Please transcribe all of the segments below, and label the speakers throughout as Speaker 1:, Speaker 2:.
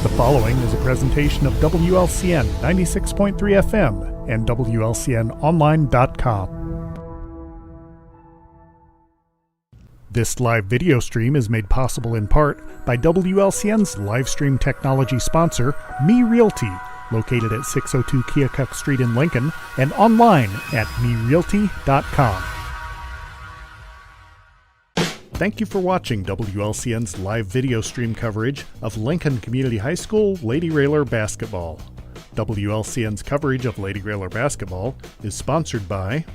Speaker 1: The following is a presentation of WLCN 96.3 FM and WLCNonline.com. This live video stream is made possible in part by WLCN's live stream technology sponsor, Me Realty, located at 602 Keokuk Street in Lincoln and online at merealty.com. Thank you for watching WLCN's live video stream coverage of Lincoln Community High School Lady Railer basketball. WLCN's coverage of Lady Railer basketball is sponsored by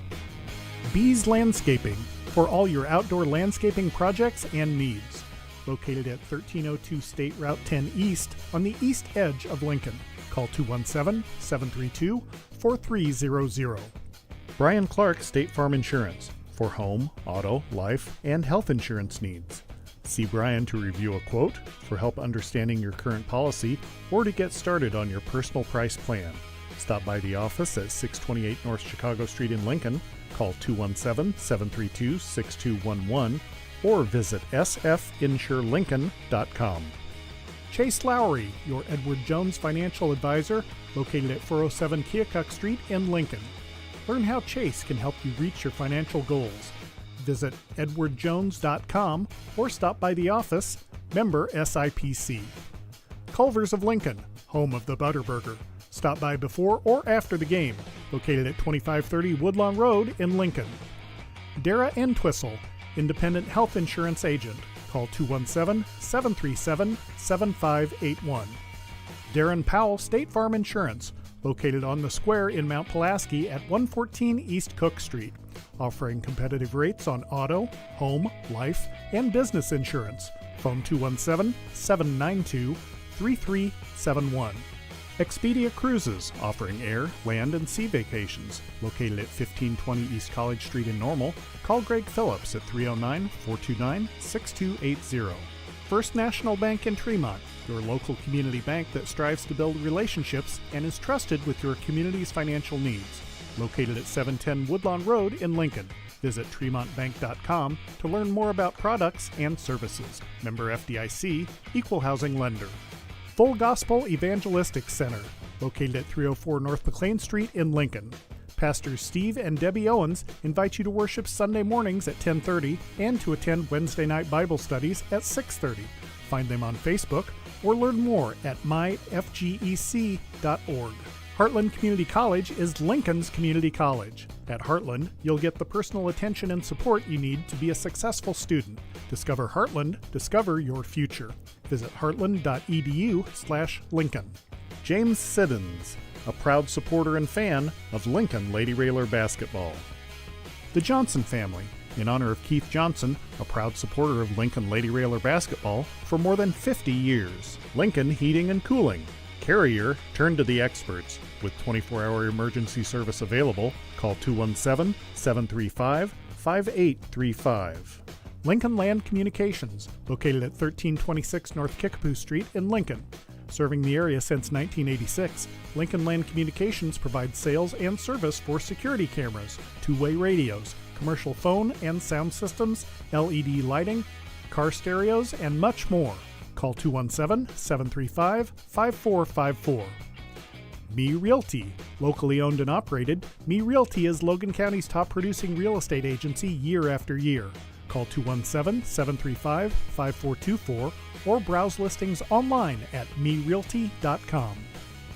Speaker 1: Bees Landscaping for all your outdoor landscaping projects and needs. Located at 1302 State Route 10 East on the east edge of Lincoln. Call 217-732-4300. Brian Clark State Farm Insurance for home, auto, life, and health insurance needs. See Brian to review a quote, for help understanding your current policy, or to get started on your personal price plan. Stop by the office at 628 North Chicago Street in Lincoln, call 217-732-6211, or visit sfinsurelincoln.com. Chase Lowry, your Edward Jones financial advisor, located at 407 Keokuk Street in Lincoln. Learn how Chase can help you reach your financial goals. Visit edwardjones.com or stop by the office, member SIPC. Culver's of Lincoln, home of the Butterburger. Stop by before or after the game, located at 2530 Woodlawn Road in Lincoln. Dara Entwistle, independent health insurance agent. Call 217-737-7581. Darren Powell State Farm Insurance, located on the square in Mount Pulaski at 114 East Cook Street, offering competitive rates on auto, home, life, and business insurance. Phone 217-792-3371. Expedia Cruises, offering air, land, and sea vacations, located at 1520 East College Street in Normal. Call Greg Phillips at 309-429-6280. First National Bank in Tremont, your local community bank that strives to build relationships and is trusted with your community's financial needs. Located at 710 Woodlawn Road in Lincoln. Visit tremontbank.com to learn more about products and services. Member FDIC, Equal Housing Lender. Full Gospel Evangelistic Center, located at 304 North McLean Street in Lincoln. Pastors Steve and Debbie Owens invite you to worship Sunday mornings at 10:30 and to attend Wednesday night Bible studies at 6:30. Find them on Facebook or learn more at myfgec.org. Heartland Community College is Lincoln's community college. At Heartland, you'll get the personal attention and support you need to be a successful student. Discover Heartland, discover your future. Visit heartland.edu/Lincoln. James Siddons, a proud supporter and fan of Lincoln Lady Railer basketball. The Johnson family, in honor of Keith Johnson, a proud supporter of Lincoln Lady Railer basketball for more than 50 years. Lincoln Heating and Cooling. Carrier, turn to the experts. With 24-hour emergency service available, call 217-735-5835. Lincoln Land Communications, located at 1326 North Kickapoo Street in Lincoln. Serving the area since 1986, Lincoln Land Communications provides sales and service for security cameras, two-way radios, commercial phone and sound systems, LED lighting, car stereos, and much more. Call 217-735-5454. Me Realty. Locally owned and operated, Me Realty is Logan County's top producing real estate agency year after year. Call 217-735-5424 or browse listings online at merealty.com.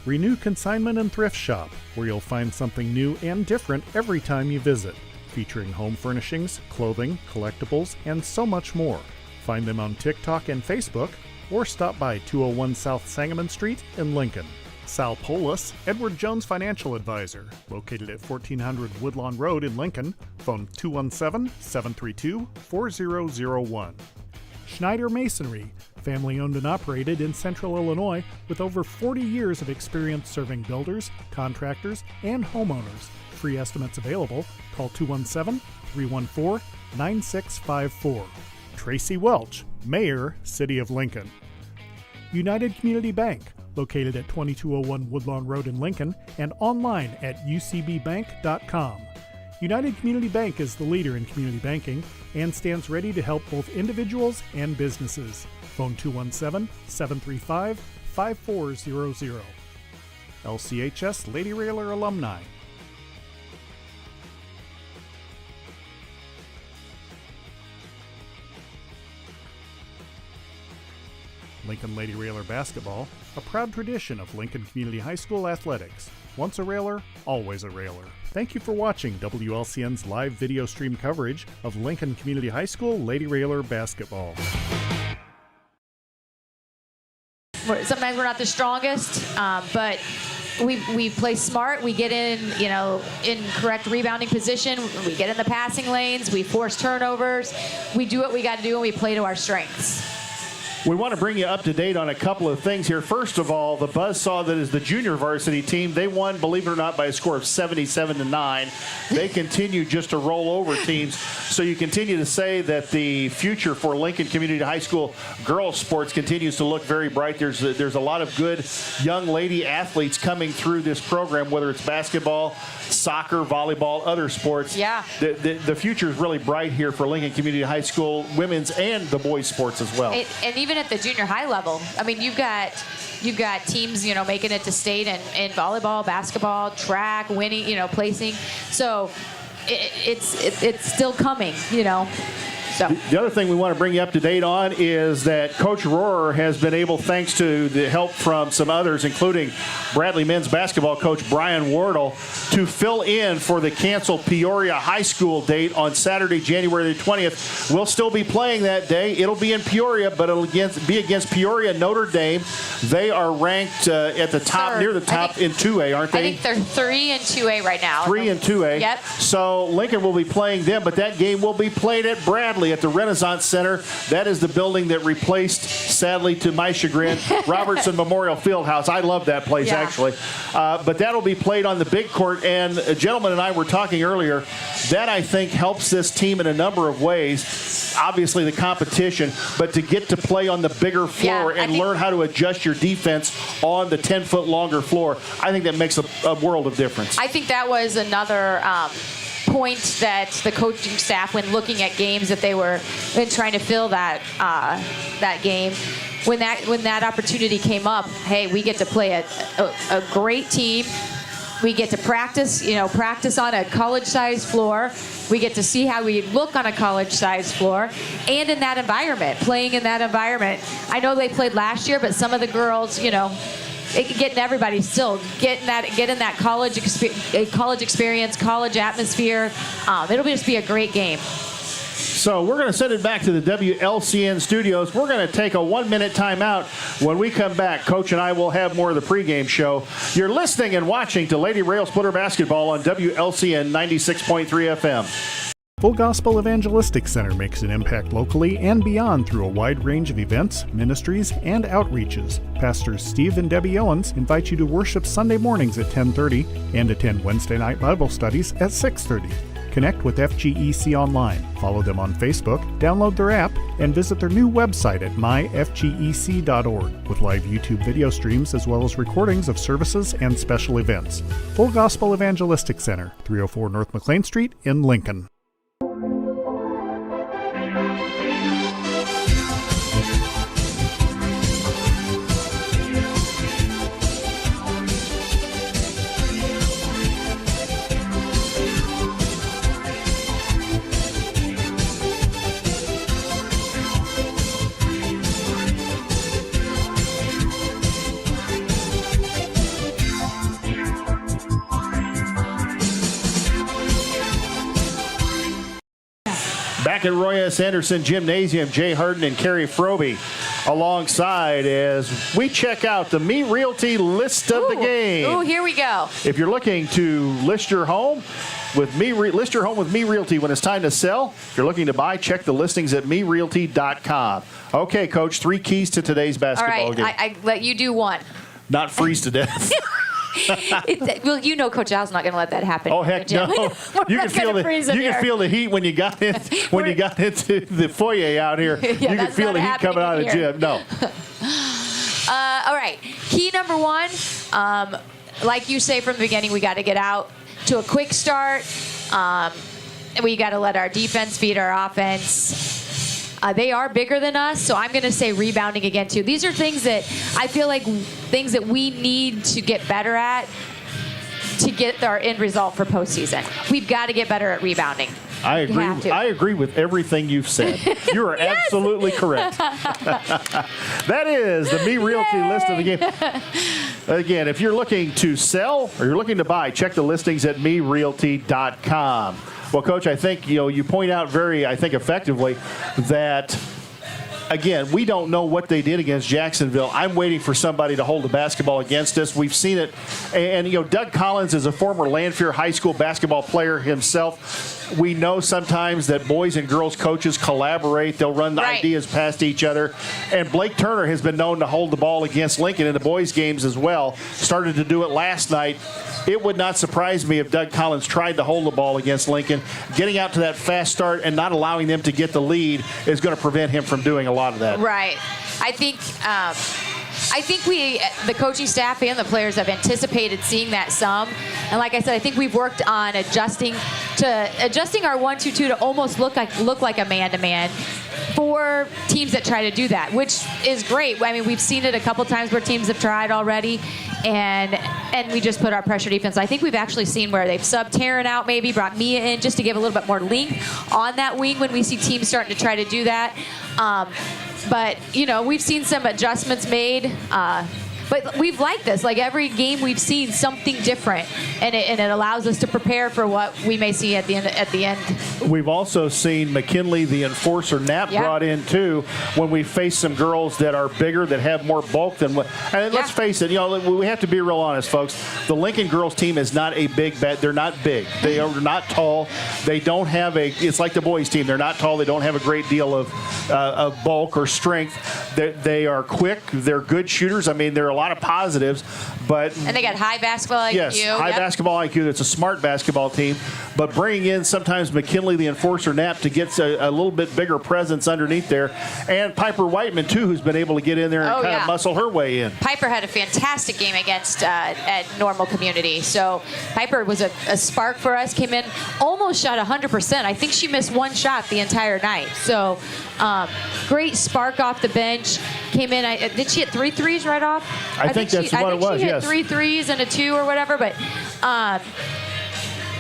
Speaker 1: Renew Consignment and Thrift Shop, where you'll find something new and different every time you visit, featuring home furnishings, clothing, collectibles, and so much more. Find them on TikTok and Facebook, or stop by 201 South Sangamon Street in Lincoln. Sal Polis, Edward Jones Financial Advisor, located at 1400 Woodlawn Road in Lincoln. Phone 217-732-4001. Schneider Masonry, family owned and operated in Central Illinois with over 40 years of experience serving builders, contractors, and homeowners. Free estimates available. Call 217-314-9654. Tracy Welch, Mayor, City of Lincoln. United Community Bank, located at 2201 Woodlawn Road in Lincoln and online at ucbbank.com. United Community Bank is the leader in community banking and stands ready to help both individuals and businesses. Phone 217-735-5555. 5400. LCHS Lady Railer alumni. Lincoln Lady Railer basketball, a proud tradition of Lincoln Community High School athletics. Once a railer, always a railer. Thank you for watching WLCN's live video stream coverage of Lincoln Community High School Lady Railer basketball.
Speaker 2: Sometimes we're not the strongest, but we play smart. We get in correct rebounding position. We get in the passing lanes. We force turnovers. We do what we got to do, and we play to our strengths.
Speaker 3: We want to bring you up to date on a couple of things here. First of all, the buzzsaw that is the junior varsity team, they won, believe it or not, by a score of 77-9. They continue just to roll over teams. So you continue to say that the future for Lincoln Community High School girls sports continues to look very bright. There's a lot of good young lady athletes coming through this program, whether it's basketball, soccer, volleyball, other sports.
Speaker 2: Yeah.
Speaker 3: The future is really bright here for Lincoln Community High School, women's and the boys sports as well.
Speaker 2: And even at the junior high level, I mean, you've got teams, making it to state in volleyball, basketball, track, winning, placing. So it's still coming, So.
Speaker 3: The other thing we want to bring you up to date on is that Coach Rohrer has been able, thanks to the help from some others, including Bradley men's basketball coach Brian Wardle, to fill in for the canceled Peoria High School date on Saturday, January the 20th. We'll still be playing that day. It'll be in Peoria, but it'll be against Peoria Notre Dame. They are ranked at the top, near the top in 2A, aren't they?
Speaker 2: I think they're 3 and 2A right now.
Speaker 3: 3 and 2A.
Speaker 2: Yep.
Speaker 3: So Lincoln will be playing them, but that game will be played at Bradley at the Renaissance Center. That is the building that replaced, sadly to my chagrin, Robertson Memorial Fieldhouse. I love that place, actually. But that'll be played on the big court. And a gentleman and I were talking earlier, that I think helps this team in a number of ways. Obviously the competition, but to get to play on the bigger floor and learn how to adjust your defense on the 10-foot longer floor, I think that makes a world of difference.
Speaker 2: I think that was another point that the coaching staff, when looking at games, that they were trying to fill that game. When that opportunity came up, hey, we get to play a great team. We get to practice on a college-sized floor. We get to see how we look on a college-sized floor, and in that environment, playing in that environment. I know they played last year, but some of the girls, getting everybody still getting that college experience, college atmosphere. It'll just be a great game.
Speaker 3: So we're going to send it back to the WLCN studios. We're going to take a 1-minute timeout. When we come back, Coach and I will have more of the pregame show. You're listening and watching to Lady Rail Splitter Basketball on WLCN 96.3 FM.
Speaker 1: Full Gospel Evangelistic Center makes an impact locally and beyond through a wide range of events, ministries, and outreaches. Pastors Steve and Debbie Owens invite you to worship Sunday mornings at 10:30 and attend Wednesday night Bible studies at 6:30. Connect with FGEC online, follow them on Facebook, download their app, and visit their new website at myfgec.org with live YouTube video streams as well as recordings of services and special events. Full Gospel Evangelistic Center, 304 North McLean Street in Lincoln.
Speaker 3: Back at Roy S. Anderson Gymnasium, Jay Harden and Carrie Frobe alongside as we check out the Me Realty list of the game.
Speaker 2: Ooh, here we go.
Speaker 3: If you're looking to list your home with Me Realty when it's time to sell, if you're looking to buy, check the listings at merealty.com. Okay, Coach, 3 keys to today's basketball game.
Speaker 2: I let you do one.
Speaker 3: Not freeze to death.
Speaker 2: Well, Coach Al's not going to let that happen.
Speaker 3: Oh heck no! You can feel the heat when you got into the foyer out here. You can feel the heat coming out of the gym. No.
Speaker 2: All right. Key number 1, like you say from the beginning, we got to get out to a quick start. We got to let our defense feed our offense. They are bigger than us, so I'm going to say rebounding again, too. These are things that I feel like things that we need to get better at to get our end result for postseason. We've got to get better at rebounding.
Speaker 3: I agree. I agree with everything you've said. You are absolutely correct. That is the Me Realty list of the game. Again, if you're looking to sell or you're looking to buy, check the listings at merealty.com. Well, Coach, I think you point out very, effectively that. Again, we don't know what they did against Jacksonville. I'm waiting for somebody to hold the basketball against us. We've seen it. And Doug Collins is a former Lanphier High School basketball player himself. We know sometimes that boys and girls coaches collaborate. They'll run the ideas past each other. And Blake Turner has been known to hold the ball against Lincoln in the boys' games as well. Started to do it last night. It would not surprise me if Doug Collins tried to hold the ball against Lincoln. Getting out to that fast start and not allowing them to get the lead is going to prevent him from doing a lot of that.
Speaker 2: Right. I think we, the coaching staff and the players, have anticipated seeing that some. And like I said, I think we've worked on adjusting our 1-2-2 to almost look like a man-to-man for teams that try to do that, which is great. I mean, we've seen it a couple times where teams have tried already, and we just put our pressure defense. I think we've actually seen where they've subbed Taryn out, maybe brought Mia in just to give a little bit more length on that wing when we see teams starting to try to do that. But, we've seen some adjustments made. But we've liked this. Like, every game we've seen something different, and it allows us to prepare for what we may see at the end.
Speaker 3: We've also seen McKinley, the enforcer, Knapp brought in, too, when we face some girls that are bigger, that have more bulk than what. And let's face it, we have to be real honest, folks. The Lincoln girls team is not a big bet. They're not big. They are not tall. They don't have it's like the boys team. They're not tall. They don't have a great deal of bulk or strength. They are quick. They're good shooters. I mean, they're a lot of positives, and
Speaker 2: they got high basketball IQ.
Speaker 3: Yes, high basketball IQ. That's a smart basketball team. But bringing in sometimes McKinley, the enforcer, Knapp, to get a little bit bigger presence underneath there, and Piper Whiteman too, who's been able to get in there and kind of muscle her way in.
Speaker 2: Piper had a fantastic game against at Normal Community. So Piper was a spark for us. Came in, almost shot 100%. I think she missed one shot the entire night. So great spark off the bench. Came in. Did she hit 3 threes right off?
Speaker 3: I think that's what it was.
Speaker 2: She hit 3 threes and a 2 or whatever. But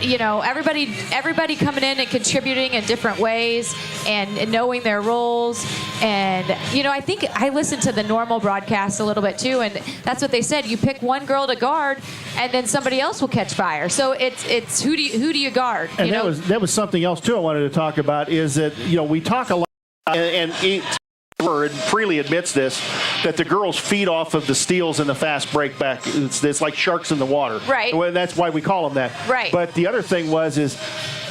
Speaker 2: everybody coming in and contributing in different ways and knowing their roles. And I think I listened to the Normal broadcast a little bit too, and that's what they said. You pick one girl to guard, and then somebody else will catch fire. So it's who do you guard?
Speaker 3: And that was something else too I wanted to talk about, is that we talk a lot and freely admits this, that the girls feed off of the steals and the fast break back. It's like sharks in the water.
Speaker 2: Right.
Speaker 3: Well, that's why we call them that.
Speaker 2: Right.
Speaker 3: But the other thing is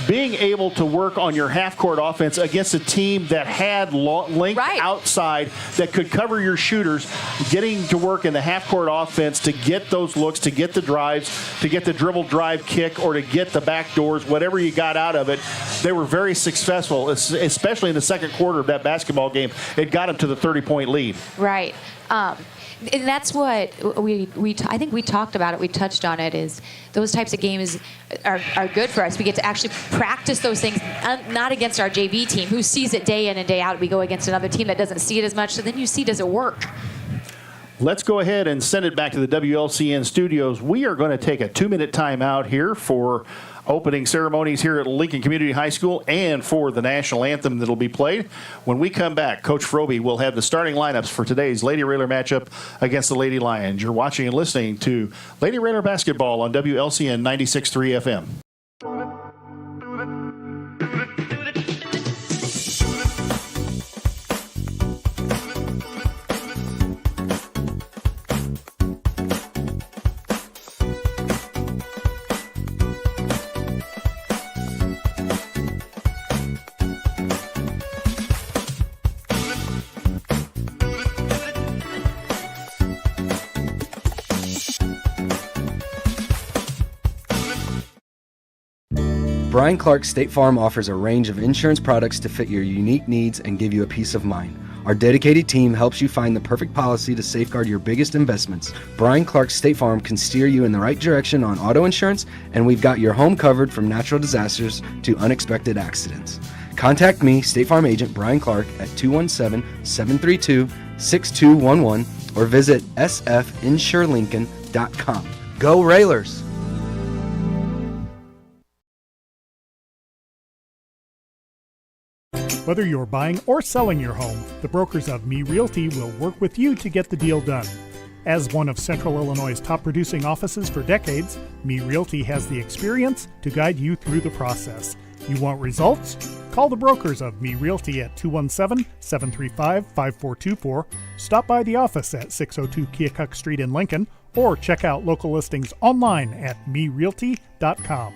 Speaker 3: being able to work on your half-court offense against a team that had length outside that could cover your shooters, getting to work in the half-court offense to get those looks, to get the drives, to get the dribble drive kick, or to get the back doors, whatever you got out of it. They were very successful, especially in the second quarter of that basketball game. It got them to the 30-point lead.
Speaker 2: Right. And that's what I think we talked about it. We touched on it. Is those types of games are good for us. We get to actually practice those things, not against our JV team, who sees it day in and day out. We go against another team that doesn't see it as much. So then you see, does it work?
Speaker 3: Let's go ahead and send it back to the WLCN studios. We are going to take a 2-minute timeout here for opening ceremonies here at Lincoln Community High School and for the national anthem that will be played. When we come back, Coach Frobe will have the starting lineups for today's Lady Railer matchup against the Lady Lions. You're watching and listening to Lady Railer basketball on WLCN 96.3 FM.
Speaker 4: Brian Clark State Farm offers a range of insurance products to fit your unique needs and give you a peace of mind. Our dedicated team helps you find the perfect policy to safeguard your biggest investments. Brian Clark State Farm can steer you in the right direction on auto insurance, and we've got your home covered from natural disasters to unexpected accidents. Contact me, State Farm Agent Brian Clark, at 217-732-6211 or visit sfinsurelincoln.com. Go Railers!
Speaker 1: Whether you're buying or selling your home, the brokers of Me Realty will work with you to get the deal done. As one of Central Illinois' top producing offices for decades, Me Realty has the experience to guide you through the process. You want results? Call the brokers of Me Realty at 217-735-5424, stop by the office at 602 Keokuk Street in Lincoln, or check out local listings online at merealty.com.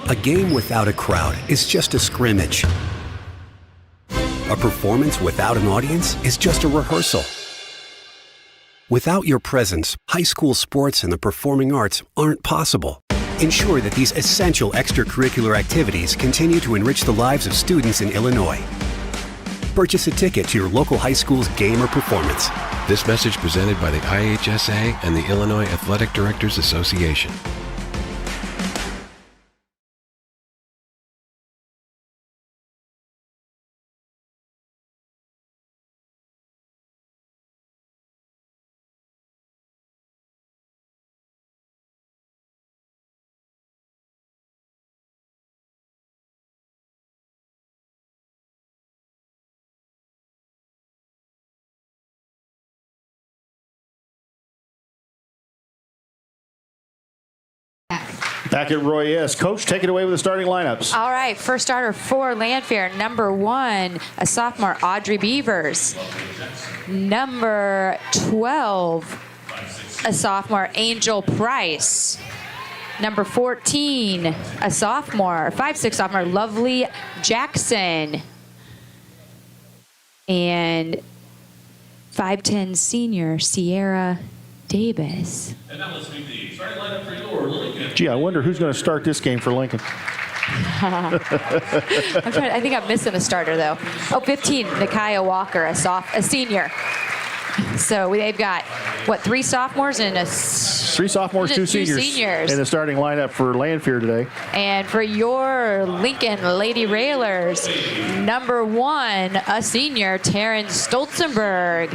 Speaker 5: A game without a crowd is just a scrimmage. A performance without an audience is just a rehearsal. Without your presence, high school sports and the performing arts aren't possible. Ensure that these essential extracurricular activities continue to enrich the lives of students in Illinois. Purchase a ticket to your local high school's game or performance.
Speaker 6: This message presented by the IHSA and the Illinois Athletic Directors Association.
Speaker 3: Back at Roy S. Coach, take it away with the starting lineups.
Speaker 2: All right, first starter for Lanphier, number 1, a sophomore, Audrey Beavers. Number 12, a sophomore, Angel Price. Number 14, a sophomore, 5'6" sophomore, Lovely Jackson. And 5'10" senior, Sierra Davis.
Speaker 7: And now let's meet the starting lineup for your Lincoln.
Speaker 3: Gee, I wonder who's going to start this game for Lincoln.
Speaker 2: I think I'm missing a starter, though. Oh, 15, Nakia Walker, a senior. So they've got, 3 sophomores and
Speaker 3: 3 sophomores, 2 seniors in the starting lineup for Lanphier today.
Speaker 2: And for your Lincoln Lady Railers, number 1, a senior, Taryn Stolzenberg.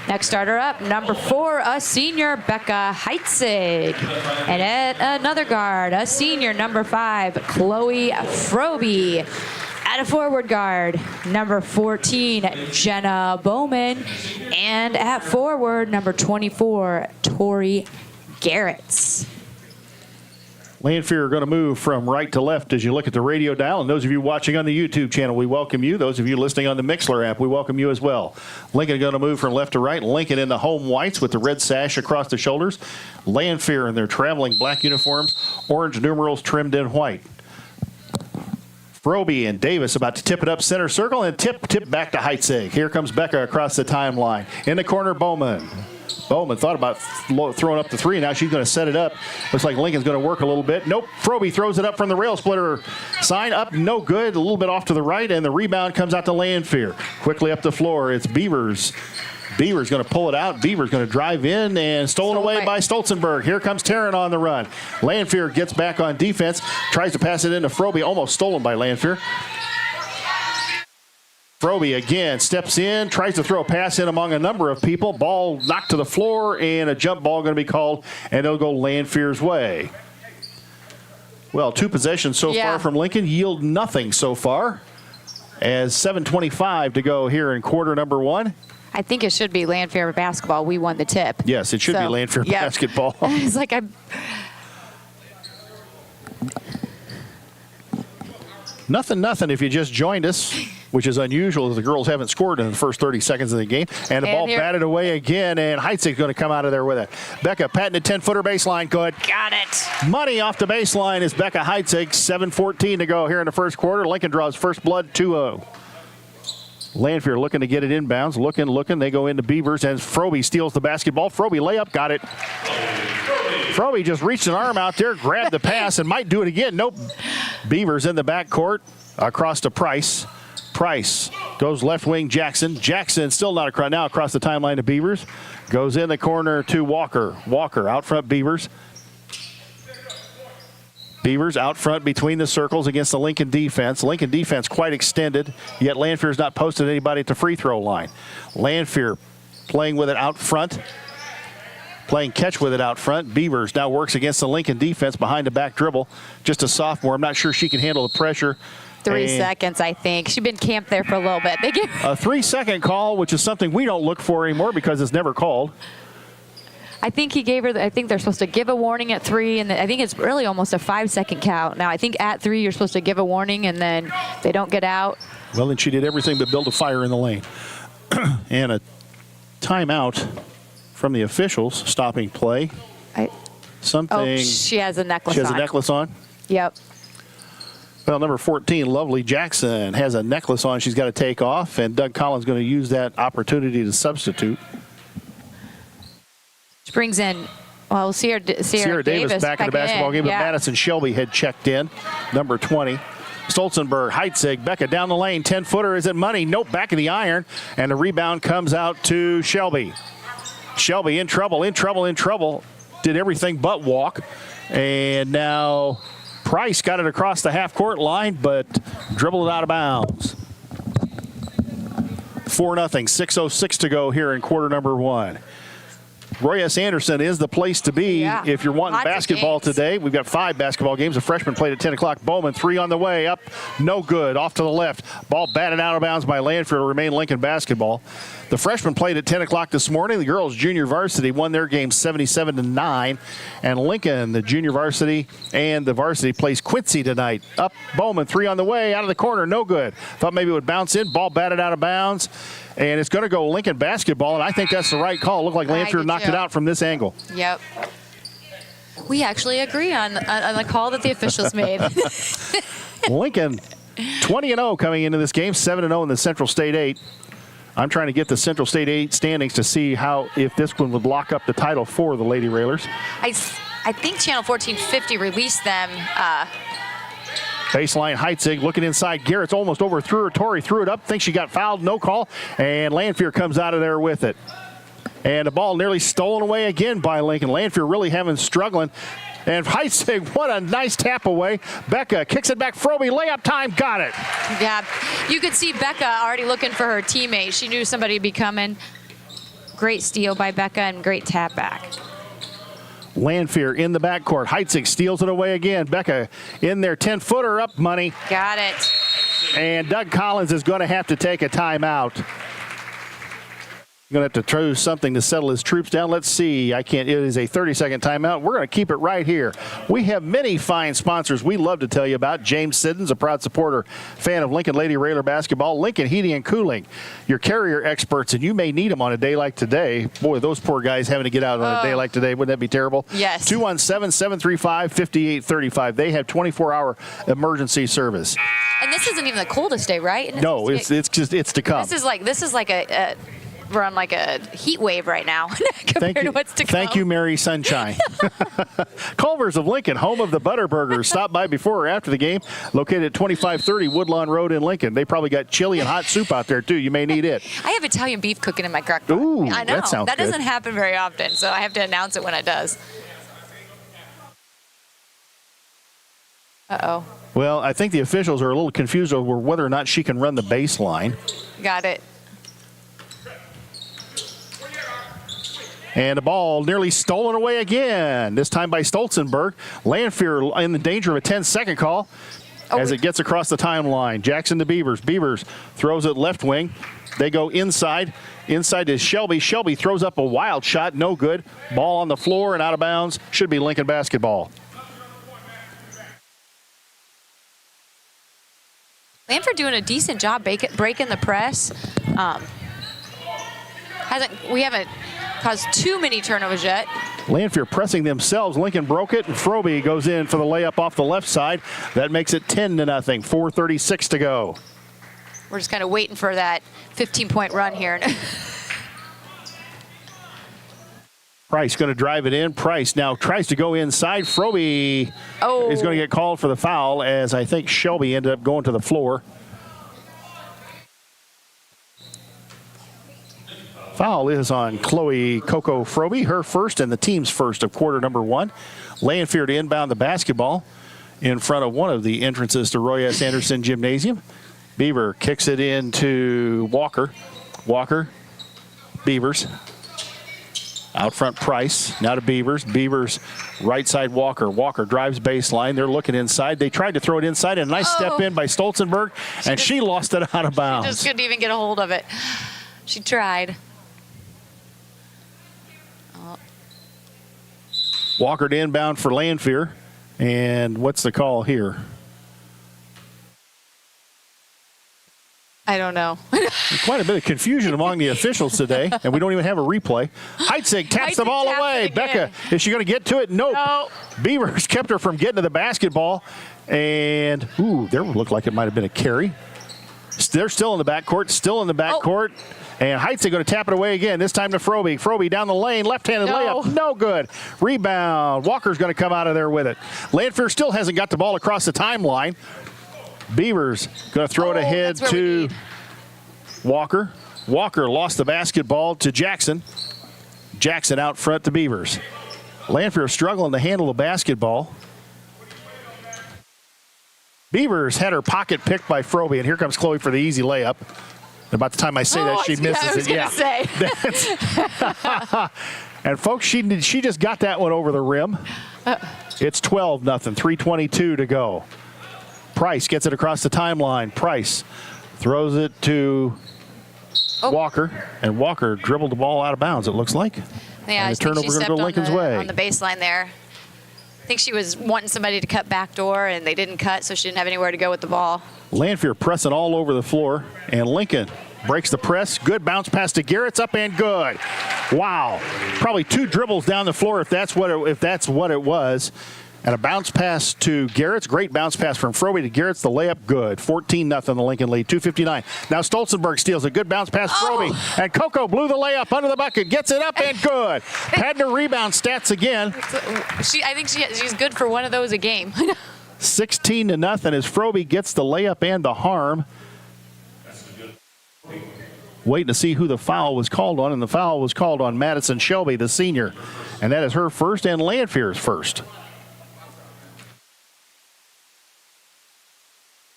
Speaker 2: Next starter up, number 4, a senior, Becca Heitzig. And at another guard, a senior, number 5, Chloe Froby. At a forward guard, number 14, Jenna Bowman. And at forward, number 24, Tori Garretts.
Speaker 3: Lanphier are going to move from right to left as you look at the radio dial. And those of you watching on the YouTube channel, we welcome you. Those of you listening on the Mixler app, we welcome you as well. Lincoln going to move from left to right. Lincoln in the home whites with the red sash across the shoulders. Lanphier in their traveling black uniforms, orange numerals trimmed in white. Froby and Davis about to tip it up center circle and tip back to Heitzig. Here comes Becca across the timeline. In the corner, Bowman. Bowman thought about throwing up the 3. Now she's going to set it up. Looks like Lincoln's going to work a little bit. Nope. Froby throws it up from the rail splitter sign. Up, no good. A little bit off to the right, and the rebound comes out to Lanphier. Quickly up the floor, it's Beavers. Beavers going to pull it out. Beavers going to drive in and stolen away by Stolzenberg. Here comes Taryn on the run. Lanphier gets back on defense, tries to pass it into Froby, almost stolen by Lanphier. Froby again steps in, tries to throw a pass in among a number of people. Ball knocked to the floor, and a jump ball going to be called, and it'll go Lanphier's way. Well, 2 possessions so far from Lincoln yield nothing so far. As 7:25 to go here in quarter number 1.
Speaker 2: I think it should be Lanphier basketball. We won the tip.
Speaker 3: Yes, it should be Lanphier basketball.
Speaker 2: It's like
Speaker 3: Nothing if you just joined us, which is unusual as the girls haven't scored in the first 30 seconds of the game. And the ball batted away again, and Heitzig's going to come out of there with it. Becca patting a 10-footer baseline. Good.
Speaker 2: Got it.
Speaker 3: Money off the baseline is Becca Heitzig. 7:14 to go here in the first quarter. Lincoln draws first blood 2-0. Lanphier looking to get it inbounds. Looking. They go into Beavers, and Froby steals the basketball. Froby layup. Got it. Froby just reached an arm out there, grabbed the pass, and might do it again. Nope. Beavers in the backcourt across to Price. Price goes left wing Jackson. Jackson still not across, now across the timeline to Beavers. Goes in the corner to Walker. Walker out front Beavers. Beavers out front between the circles against the Lincoln defense. Lincoln defense quite extended, yet Lanphier's not posted anybody at the free throw line. Lanphier playing with it out front, playing catch with it out front. Beavers now works against the Lincoln defense behind the back dribble. Just a sophomore. I'm not sure she can handle the pressure.
Speaker 2: 3 seconds, I think. She's been camped there for a little bit. They give
Speaker 3: a 3-second call, which is something we don't look for anymore because it's never called.
Speaker 2: I think he gave her, I think they're supposed to give a warning at 3, and I think it's really almost a 5-second count. Now, I think at 3, you're supposed to give a warning, and then they don't get out.
Speaker 3: Well, then she did everything but build a fire in the lane. And a timeout from the officials, stopping play.
Speaker 2: Oh, she has a necklace on.
Speaker 3: She has a necklace on?
Speaker 2: Yep.
Speaker 3: Well, number 14, Lovely Jackson, has a necklace on she's got to take off, and Doug Collins going to use that opportunity to substitute.
Speaker 2: She brings in, well, Sierra
Speaker 3: Davis back in the basketball game, but Madison Shelby had checked in, number 20. Stolzenberg, Heitzig, Becca down the lane, 10-footer, is it money? Nope, back of the iron, and the rebound comes out to Shelby. Shelby in trouble, did everything but walk, and now Price got it across the half-court line, but dribbled it out of bounds. 4-0, 6:06 to go here in quarter number 1. Roy S. Anderson is the place to be if you're wanting basketball today. We've got 5 basketball games. The freshman played at 10 o'clock. Bowman, 3 on the way. Up, no good. Off to the left. Ball batted out of bounds by Lanphier to remain Lincoln basketball. The freshman played at 10 o'clock this morning. The girls' junior varsity won their game 77-9. And Lincoln, the junior varsity and the varsity, plays Quincy tonight. Up, Bowman, 3 on the way. Out of the corner, no good. Thought maybe it would bounce in. Ball batted out of bounds. And it's going to go Lincoln basketball, and I think that's the right call. It looked like Lanphier knocked it out from this angle.
Speaker 2: Yep. We actually agree on the call that the officials made.
Speaker 3: Lincoln, 20-0 coming into this game, 7-0 in the Central State 8. I'm trying to get the Central State 8 standings to see if this one would lock up the title for the Lady Railers.
Speaker 2: I think Channel 1450 released them.
Speaker 3: Baseline, Heitzig looking inside. Garrett's almost overthrew her. Tori threw it up. Thinks she got fouled. No call. And Lanphier comes out of there with it. And the ball nearly stolen away again by Lincoln. Lanphier really struggling. And Heitzig, what a nice tap away. Becca kicks it back. Frobe, layup time. Got it.
Speaker 2: Yeah, you could see Becca already looking for her teammate. She knew somebody would be coming. Great steal by Becca and great tap back.
Speaker 3: Lanphier in the backcourt. Heitzig steals it away again. Becca in there, 10-footer up, money.
Speaker 2: Got it.
Speaker 3: And Doug Collins is going to have to take a timeout. Going to have to choose something to settle his troops down. Let's see. It is a 30-second timeout. We're going to keep it right here. We have many fine sponsors we love to tell you about. James Siddons, a proud supporter, fan of Lincoln Lady Railer basketball. Lincoln Heating and Cooling, your carrier experts, and you may need them on a day like today. Boy, those poor guys having to get out on a day like today. Wouldn't that be terrible?
Speaker 2: Yes.
Speaker 3: 217-735-5835. They have 24-hour emergency service.
Speaker 2: And this isn't even the coldest day, right?
Speaker 3: No, it's to come.
Speaker 2: This is like a we're on like a heat wave right now compared to what's to come.
Speaker 3: Thank you, Mary Sunshine. Culver's of Lincoln, home of the Butterburgers. Stop by before or after the game. Located at 2530 Woodlawn Road in Lincoln. They probably got chili and hot soup out there, too. You may need it.
Speaker 2: I have Italian beef cooking in my crock pot.
Speaker 3: Ooh,
Speaker 2: I know.
Speaker 3: that sounds good.
Speaker 2: Doesn't happen very often, so I have to announce it when it does. Uh-oh.
Speaker 3: Well, I think the officials are a little confused over whether or not she can run the baseline.
Speaker 2: Got it.
Speaker 3: And the ball nearly stolen away again, this time by Stolzenberg. Lanphier in the danger of a 10-second call as it gets across the timeline. Jackson to Beavers. Beavers throws it left wing. They go inside. Inside is Shelby. Shelby throws up a wild shot. No good. Ball on the floor and out of bounds. Should be Lincoln basketball.
Speaker 2: Lanphier doing a decent job breaking the press. We haven't caused too many turnovers yet.
Speaker 3: Lanphier pressing themselves. Lincoln broke it, and Frobe goes in for the layup off the left side. That makes it 10-0. 4:36 to go.
Speaker 2: We're just kind of waiting for that 15-point run here.
Speaker 3: Price going to drive it in. Price now tries to go inside. Frobe is going to get called for the foul, as I think Shelby ended up going to the floor. Foul is on Chloe Coco Frobe, her first and the team's first of quarter number 1. Lanphier to inbound the basketball. in front of one of the entrances to Roy S. Anderson Gymnasium. Beaver kicks it into Walker. Walker, Beavers. Out front, Price. Now to Beavers. Beavers, right side, Walker. Walker drives baseline. They're looking inside. They tried to throw it inside. And a nice step in by Stolzenberg, and she lost it out of bounds.
Speaker 2: She just couldn't even get a hold of it. She tried.
Speaker 3: Walker to inbound for Lanphier. And what's the call here?
Speaker 2: I don't know.
Speaker 3: Quite a bit of confusion among the officials today, and we don't even have a replay. Heitzig taps the ball away. Becca, is she going to get to it? Nope. No. Beavers kept her from getting to the basketball, and, there looked like it might have been a carry. They're still in the backcourt, and Heitzig going to tap it away again, this time to Froby. Froby down the lane, left-handed layup, no good. Rebound. Walker's going to come out of there with it. Lanphier still hasn't got the ball across the timeline. Beavers going to throw it ahead to Walker. Walker lost the basketball to Jackson. Jackson out front to Beavers. Lanphier struggling to handle the basketball. Beavers had her pocket picked by Froby, and here comes Chloe for the easy layup. About the time I say that, she misses it. And folks, she just got that one over the rim. It's 12-0, 3:22 to go. Price gets it across the timeline. Price throws it to Walker, and Walker dribbled the ball out of bounds, it looks like.
Speaker 2: Yeah,
Speaker 3: and the turnover going to go Lincoln's way.
Speaker 2: On the baseline there. I think she was wanting somebody to cut backdoor, and they didn't cut, so she didn't have anywhere to go with the ball.
Speaker 3: Lanphier pressing all over the floor, and Lincoln breaks the press. Good bounce pass to Garrett's, up and good. Wow. Probably 2 dribbles down the floor if that's what it was. And a bounce pass to Garrett's. Great bounce pass from Froby to Garrett's. The layup good. 14-0 the Lincoln lead. 2:59. Now Stolzenberg steals a good bounce pass. Froby. And Coco blew the layup under the bucket. Gets it up and good. Had to rebound stats again.
Speaker 2: I think she's good for one of those a game.
Speaker 3: 16-0 as Froby gets the layup and the harm. Waiting to see who the foul was called on. And the foul was called on Madison Shelby, the senior. And that is her first and Lanphier's first.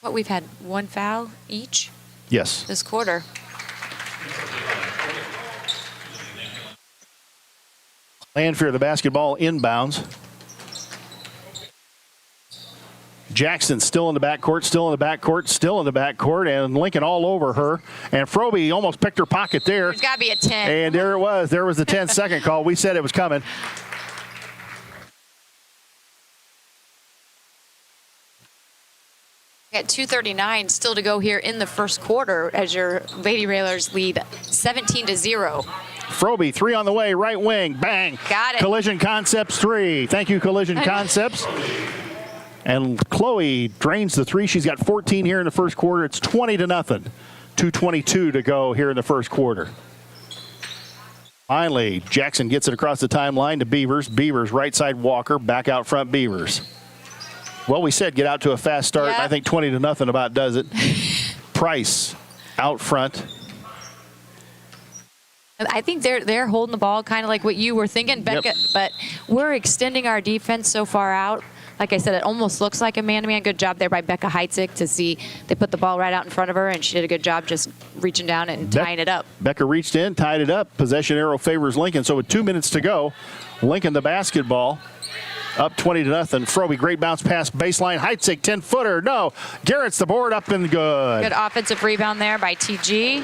Speaker 2: What, we've had 1 foul each?
Speaker 3: Yes.
Speaker 2: This quarter.
Speaker 3: Lanphier, the basketball inbounds. Jackson still in the backcourt, and Lincoln all over her. And Froby almost picked her pocket there.
Speaker 2: There's got to be a 10.
Speaker 3: And there it was. There was the 10-second call. We said it was coming.
Speaker 2: At 2:39 still to go here in the first quarter as your Lady Railers lead 17-0.
Speaker 3: Froby, 3 on the way, right wing, bang.
Speaker 2: Got it.
Speaker 3: Collision Concepts 3. Thank you, Collision Concepts. And Chloe drains the 3. She's got 14 here in the first quarter. It's 20-0. 2:22 to go here in the first quarter. Finally, Jackson gets it across the timeline to Beavers. Beavers, right side Walker, back out front Beavers. Well, we said get out to a fast start. Yep. I think 20-0 about does it. Price out front.
Speaker 2: I think they're holding the ball kind of like what you were thinking, Becca, yep. But we're extending our defense so far out. Like I said, it almost looks like a man-to-man. Good job there by Becca Heitzig to see they put the ball right out in front of her, and she did a good job just reaching down and tying it up.
Speaker 3: Becca reached in, tied it up. Possession arrow favors Lincoln. So with 2 minutes to go, Lincoln the basketball. Up 20-0. Froby, great bounce pass, baseline. Heitzig, 10-footer. No. Garrett's the board, up and good.
Speaker 2: Good offensive rebound there by TG.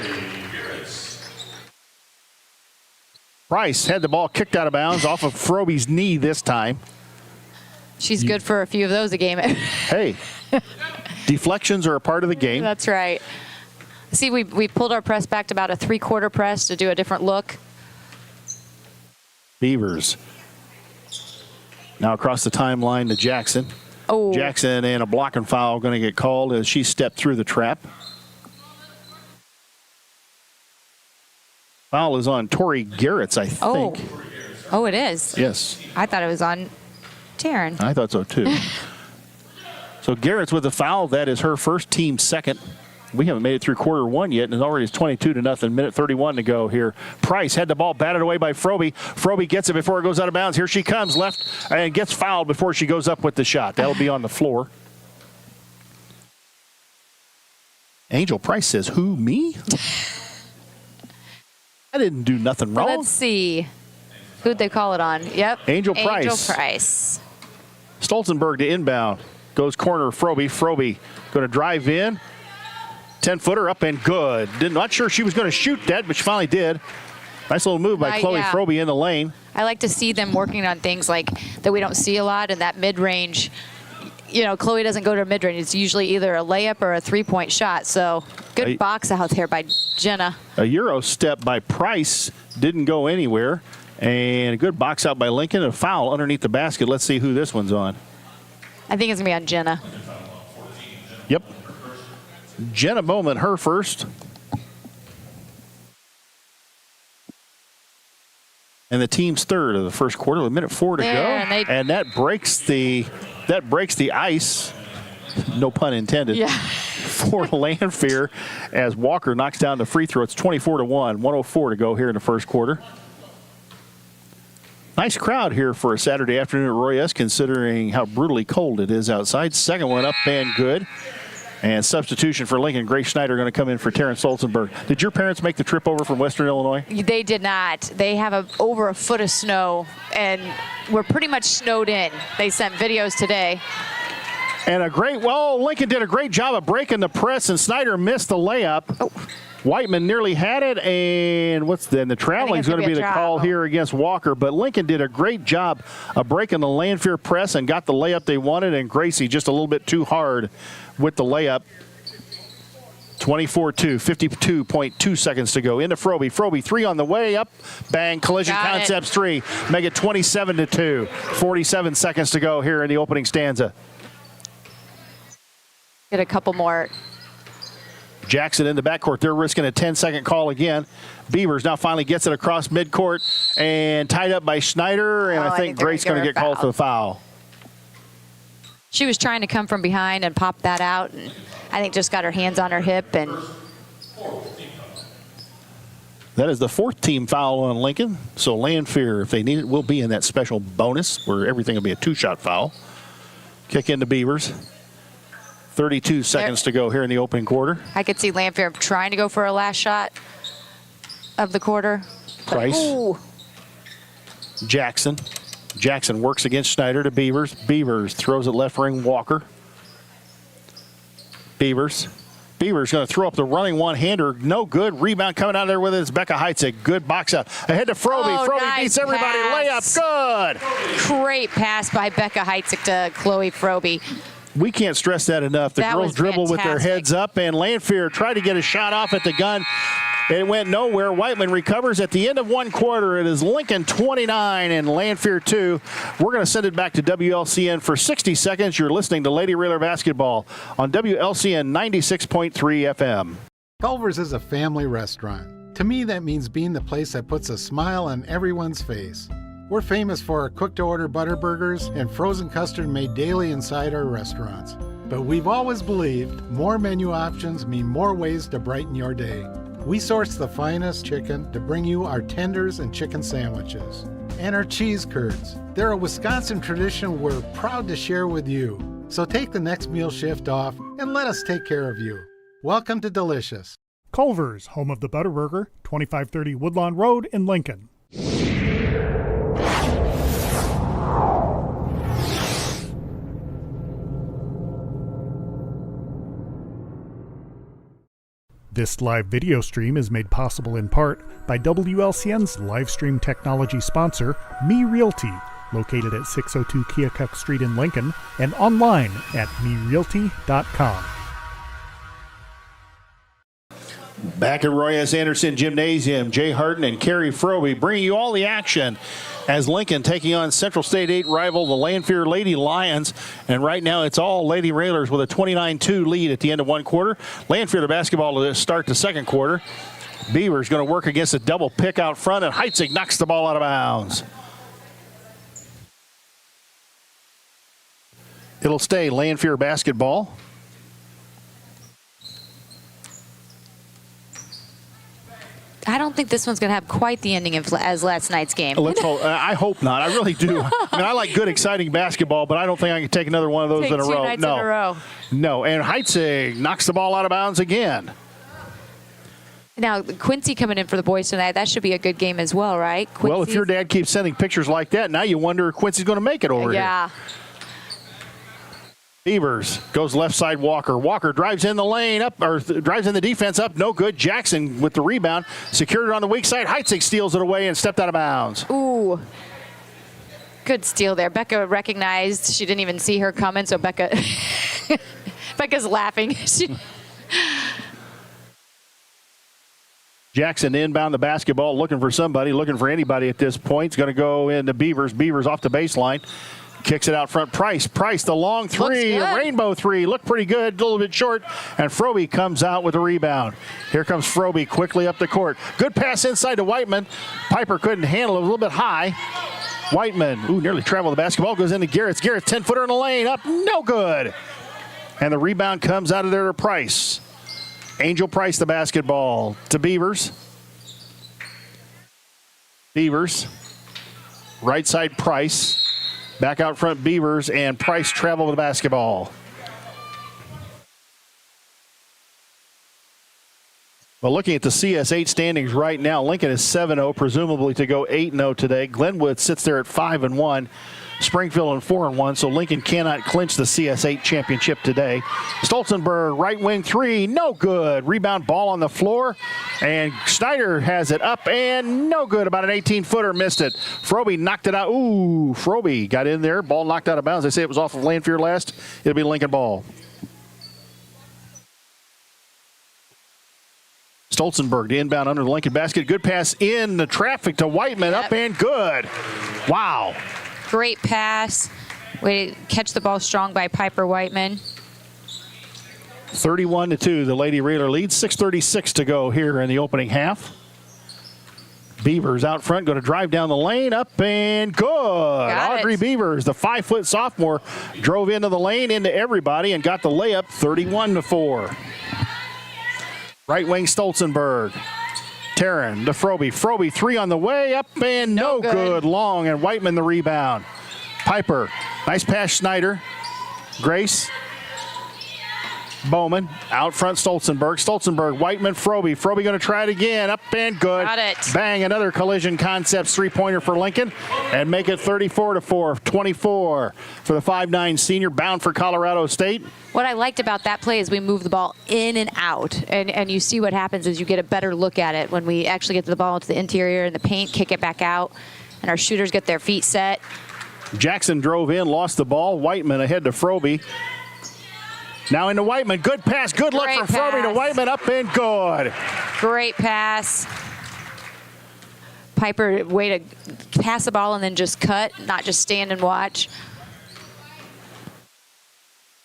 Speaker 3: Price had the ball kicked out of bounds off of Froby's knee this time.
Speaker 2: She's good for a few of those a game.
Speaker 3: Hey, deflections are a part of the game.
Speaker 2: That's right. See, we pulled our press back to about a 3/4 press to do a different look.
Speaker 3: Beavers. Now across the timeline to Jackson.
Speaker 2: Oh.
Speaker 3: Jackson and a blocking foul going to get called as she stepped through the trap. Foul is on Tori Garrett's, I think.
Speaker 2: Oh, it is?
Speaker 3: Yes.
Speaker 2: I thought it was on Taryn.
Speaker 3: I thought so, too. So Garrett's with a foul. That is her first, team second. We haven't made it through quarter one yet, and it already is 22-0. Minute 31 to go here. Price had the ball batted away by Froby. Froby gets it before it goes out of bounds. Here she comes left and gets fouled before she goes up with the shot. That'll be on the floor. Angel Price says, who, me? I didn't do nothing wrong.
Speaker 2: Let's see. Who'd they call it on? Yep.
Speaker 3: Angel Price.
Speaker 2: Angel Price.
Speaker 3: Stolzenberg to inbound. Goes corner Froby. Froby going to drive in. 10-footer up and good. Not sure she was going to shoot that, but she finally did. Nice little move by Chloe Froby in the lane.
Speaker 2: I like to see them working on things like that we don't see a lot in that mid-range. You know, Chloe doesn't go to mid-range. It's usually either a layup or a three-point shot. So good box out there by Jenna.
Speaker 3: A Euro step by Price didn't go anywhere. And a good box out by Lincoln. A foul underneath the basket. Let's see who this one's on.
Speaker 2: I think it's going to be on Jenna.
Speaker 3: Yep. Jenna Bowman, her first. And the team's third of the first quarter with 1:04 to go. And that breaks the ice. No pun intended.
Speaker 2: Yeah.
Speaker 3: For Lanphier as Walker knocks down the free throw. It's 24-1. 1:04 to go here in the first quarter. Nice crowd here for a Saturday afternoon at Roy S., considering how brutally cold it is outside. Second one up and good. And substitution for Lincoln. Grace Schneider going to come in for Terrence Stolzenberg. Did your parents make the trip over from Western Illinois?
Speaker 2: They did not. They have over a foot of snow, and we're pretty much snowed in. They sent videos today.
Speaker 3: And Lincoln did a great job of breaking the press, and Snyder missed the layup.
Speaker 2: Oh.
Speaker 3: Whiteman nearly had it, and the traveling is going to be the call here against Walker. But Lincoln did a great job of breaking the Lanphier press and got the layup they wanted, and Gracie just a little bit too hard with the layup. 24-2, 52.2 seconds to go. Into Froby. Froby, three on the way up. Bang, Collision Concepts three. Make it 27-2. 47 seconds to go here in the opening stanza.
Speaker 2: Get a couple more.
Speaker 3: Jackson in the backcourt. They're risking a 10-second call again. Beavers now finally gets it across midcourt and tied up by Schneider. And I think Grace going to get called for the foul.
Speaker 2: She was trying to come from behind and pop that out, and I think just got her hands on her hip. And
Speaker 3: that is the fourth team foul on Lincoln. So Lanphier, if they need it, will be in that special bonus where everything will be a two-shot foul. Kick into Beavers. 32 seconds to go here in the opening quarter.
Speaker 2: I could see Lanphier trying to go for a last shot of the quarter.
Speaker 3: Price.
Speaker 2: Ooh.
Speaker 3: Jackson. Jackson works against Schneider to Beavers. Beavers throws it left ring. Walker. Beavers going to throw up the running one-hander. No good. Rebound coming out of there with it. It's Becca Heitzig. Good box out. Ahead to Froby. Froby
Speaker 2: nice
Speaker 3: beats everybody.
Speaker 2: pass.
Speaker 3: Layup. Good.
Speaker 2: Great pass by Becca Heitzig to Chloe Froby.
Speaker 3: We can't stress that enough. The girls dribble with their heads up, and Lanphier tried to get a shot off at the gun. It went nowhere. Whiteman recovers at the end of one quarter. It is Lincoln 29 and Lanphier 2. We're going to send it back to WLCN for 60 seconds. You're listening to Lady Railer Basketball on WLCN 96.3 FM.
Speaker 8: Culver's is a family restaurant. To me, that means being the place that puts a smile on everyone's face. We're famous for our cooked-to-order butter burgers and frozen custard made daily inside our restaurants. But we've always believed more menu options mean more ways to brighten your day. We source the finest chicken to bring you our tenders and chicken sandwiches. And our cheese curds. They're a Wisconsin tradition we're proud to share with you. So take the next meal shift off and let us take care of you. Welcome to Delicious.
Speaker 1: Culver's, home of the Butterburger, 2530 Woodlawn Road in Lincoln. This live video stream is made possible in part by WLCN's live stream technology sponsor, Me Realty, located at 602 Keokuk Street in Lincoln and online at merealty.com.
Speaker 3: Back at Roy S. Anderson Gymnasium, Jay Harden and Carrie Froby bringing you all the action as Lincoln taking on Central State 8 rival, the Lanphier Lady Lions. And right now it's all Lady Railers with a 29-2 lead at the end of one quarter. Lanphier the basketball to start the second quarter. Beaver's going to work against a double pick out front, and Heitzig knocks the ball out of bounds. It'll stay Lanphier basketball.
Speaker 2: I don't think this one's going to have quite the ending as last night's game.
Speaker 3: Let's hope. I hope not. I really do. I mean, I like good, exciting basketball, but I don't think I can take another one of those in a row.
Speaker 2: Nights in a row.
Speaker 3: No. And Heitzig knocks the ball out of bounds again.
Speaker 2: Now, Quincy coming in for the boys tonight, that should be a good game as well, right?
Speaker 3: Well, if your dad keeps sending pictures like that, now you wonder if Quincy's going to make it over here.
Speaker 2: Yeah.
Speaker 3: Beavers goes left side Walker. Walker drives in the lane drives in the defense up. No good. Jackson with the rebound. Secured it on the weak side. Heitzig steals it away and stepped out of bounds.
Speaker 2: Ooh. Good steal there. Becca recognized. She didn't even see her coming, so Becca's laughing.
Speaker 3: Jackson inbound the basketball, looking for somebody, looking for anybody at this point. It's going to go into Beavers. Beavers off the baseline. Kicks it out front. Price, the long three, a rainbow three. Looked pretty good, a little bit short. And Froby comes out with a rebound. Here comes Froby quickly up the court. Good pass inside to Whiteman. Piper couldn't handle it, a little bit high. Whiteman, nearly traveled the basketball. Goes into Garrett's. 10-footer in the lane, up, no good. And the rebound comes out of there to Price. Angel Price the basketball to Beavers. Beavers. Right side Price. Back out front Beavers, and Price travel with the basketball. Well, looking at the CS8 standings right now, Lincoln is 7-0, presumably to go 8-0 today. Glenwood sits there at 5-1. Springfield at 4-1, so Lincoln cannot clinch the CS8 championship today. Stolzenberg, right wing three, no good. Rebound ball on the floor, and Snyder has it up and no good. About an 18-footer, missed it. Froby knocked it out. Froby got in there. Ball knocked out of bounds. They say it was off of Lanphier last. It'll be Lincoln ball. Stolzenberg to inbound under the Lincoln basket. Good pass in the traffic to Whiteman, up and good. Wow.
Speaker 2: Great pass. Way to catch the ball strong by Piper Whiteman.
Speaker 3: 31-2, the Lady Raider leads. 6:36 to go here in the opening half. Beavers out front, going to drive down the lane, up and good. Audrey Beavers, the 5-foot sophomore, drove into the lane, into everybody, and got the layup 31-4. Right wing Stolzenberg. Taryn to Froby. Froby, three on the way, up and no good. Long, and Whiteman the rebound. Piper, nice pass, Snyder. Grace. Bowman, out front Stolzenberg. Stolzenberg, Whiteman, Froby. Froby going to try it again, up and good.
Speaker 2: Got it.
Speaker 3: Bang, another Collision Concepts three-pointer for Lincoln, and make it 34-4, 24 for the 5'9" senior, bound for Colorado State.
Speaker 2: What I liked about that play is we move the ball in and out, and you see what happens is you get a better look at it when we actually get the ball into the interior and the paint, kick it back out, and our shooters get their feet set.
Speaker 3: Jackson drove in, lost the ball. Whiteman ahead to Froby. Now into Whiteman. Good pass. Good look from Froby to Whiteman. Up and good.
Speaker 2: Great pass. Piper, way to pass the ball and then just cut, not just stand and watch.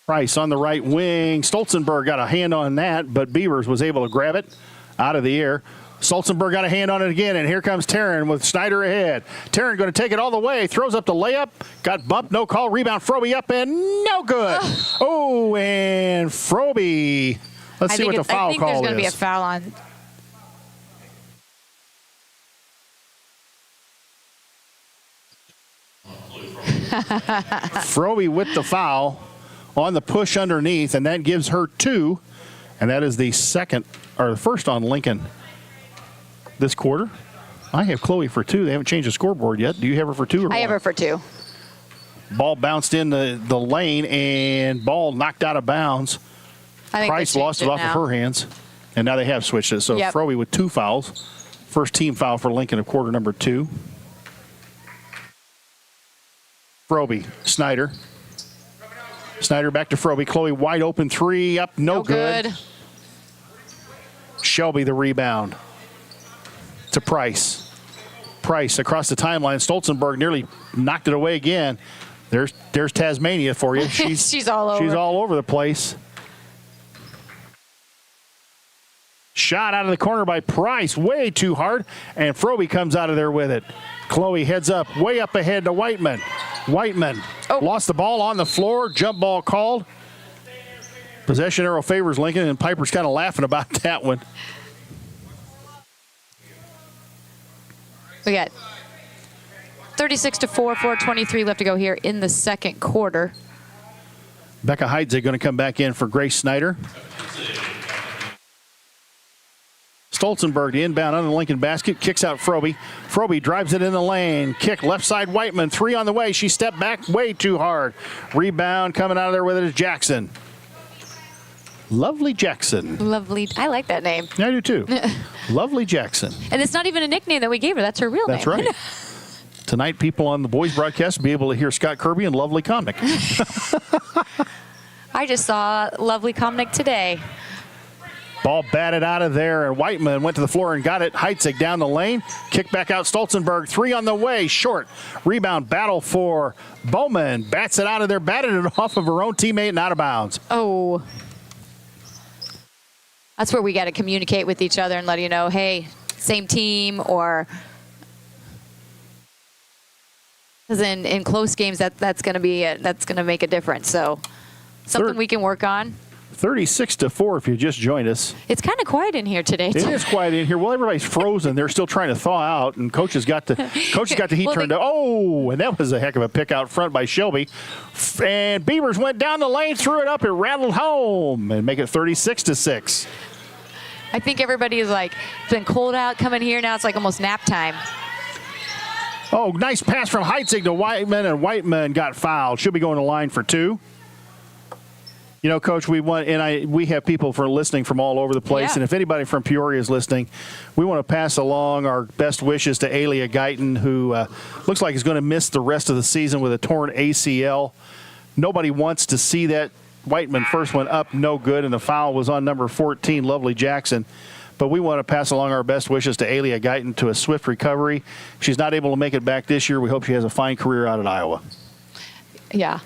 Speaker 3: Price on the right wing. Stolzenberg got a hand on that, but Beavers was able to grab it out of the air. Stolzenberg got a hand on it again, and here comes Taryn with Snyder ahead. Taryn going to take it all the way, throws up the layup, got bumped, no call, rebound, Froby up and no good. Oh, and Froby. Let's see what the foul call is.
Speaker 2: I think there's going to be a foul on.
Speaker 3: Froby with the foul on the push underneath, and that gives her 2, and that is the first on Lincoln this quarter. I have Chloe for 2. They haven't changed the scoreboard yet. Do you have her for 2 or 1?
Speaker 2: I have her for 2.
Speaker 3: Ball bounced in the lane, and ball knocked out of bounds. Price lost it off of her hands, and now they have switched it. So Froby with 2 fouls. First team foul for Lincoln of quarter number 2. Froby, Snyder. Snyder back to Froby. Chloe wide open 3, up, no good. Shelby the rebound to Price. Price across the timeline. Stolzenberg nearly knocked it away again. There's Tasmania for you.
Speaker 2: She's all over.
Speaker 3: She's all over the place. Shot out of the corner by Price, way too hard, and Froby comes out of there with it. Chloe heads up, way up ahead to Whiteman. Whiteman lost the ball on the floor, jump ball called. Possession arrow favors Lincoln, and Piper's kind of laughing about that one.
Speaker 2: We got 36-4, 4:23 left to go here in the second quarter.
Speaker 3: Becca Heidzig going to come back in for Grace Snyder. Stolzenberg, the inbound on the Lincoln basket, kicks out Frobe. Frobe drives it in the lane. Kick left side, Whiteman. 3 on the way. She stepped back way too hard. Rebound coming out of there with it is Jackson. Lovely Jackson.
Speaker 2: Lovely. I like that name.
Speaker 3: I do too. Lovely Jackson.
Speaker 2: And it's not even a nickname that we gave her. That's her real name.
Speaker 3: That's right. Tonight, people on the boys broadcast will be able to hear Scott Kirby and Lovely Comnick.
Speaker 2: I just saw Lovely Comnick today.
Speaker 3: Ball batted out of there, and Whiteman went to the floor and got it. Heitzig down the lane. Kick back out, Stolzenberg. 3 on the way, short. Rebound battle for Bowman. Bats it out of there, batted it off of her own teammate and out of bounds.
Speaker 2: Oh. That's where we got to communicate with each other and let you know, hey, same team, or because in close games that's going to make a difference. So something we can work on.
Speaker 3: 36-4 if you just joined us.
Speaker 2: It's kind of quiet in here today, too.
Speaker 3: It is quiet in here. Well, everybody's frozen. They're still trying to thaw out, and coach has got the heat turned up. Oh, and that was a heck of a pick out front by Shelby. And Beavers went down the lane, threw it up, it rattled home, and make it 36-6.
Speaker 2: I think everybody is like, it's been cold out coming here. Now it's like almost nap time.
Speaker 3: Oh, nice pass from Heitzig to Whiteman, and Whiteman got fouled. She'll be going to line for 2. You know, Coach, we have people listening from all over the place,
Speaker 2: yeah.
Speaker 3: And if anybody from Peoria is listening, we want to pass along our best wishes to Alia Guyton, who looks like is going to miss the rest of the season with a torn ACL. Nobody wants to see that. Whiteman first went up, no good, and the foul was on number 14, Lovely Jackson. But we want to pass along our best wishes to Alia Guyton to a swift recovery. If she's not able to make it back this year, we hope she has a fine career out at Iowa.
Speaker 2: Yeah.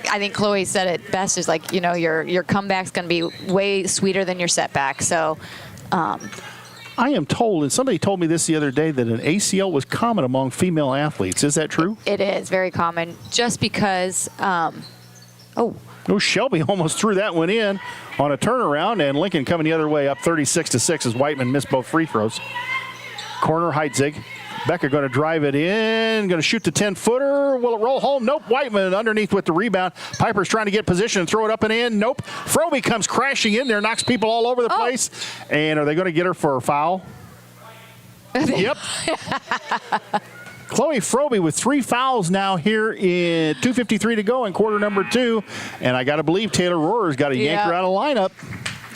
Speaker 2: I think Chloe said it best, is like, you know, your comeback's going to be way sweeter than your setback. So
Speaker 3: I am told, and somebody told me this the other day, that an ACL was common among female athletes. Is that true?
Speaker 2: It is very common, just because
Speaker 3: Shelby almost threw that one in on a turnaround, and Lincoln coming the other way up 36-6 as Whiteman missed both free throws. Corner, Heitzig. Becker going to drive it in, going to shoot the 10-footer. Will it roll home? Nope. Whiteman underneath with the rebound. Piper's trying to get position and throw it up and in. Nope. Frobe comes crashing in there, knocks people all over the place. And are they going to get her for a foul? Yep. Chloe Frobe with 3 fouls now here in 2:53 to go in quarter number 2. And I got to believe Taylor Rohrer's got to yank her out of lineup.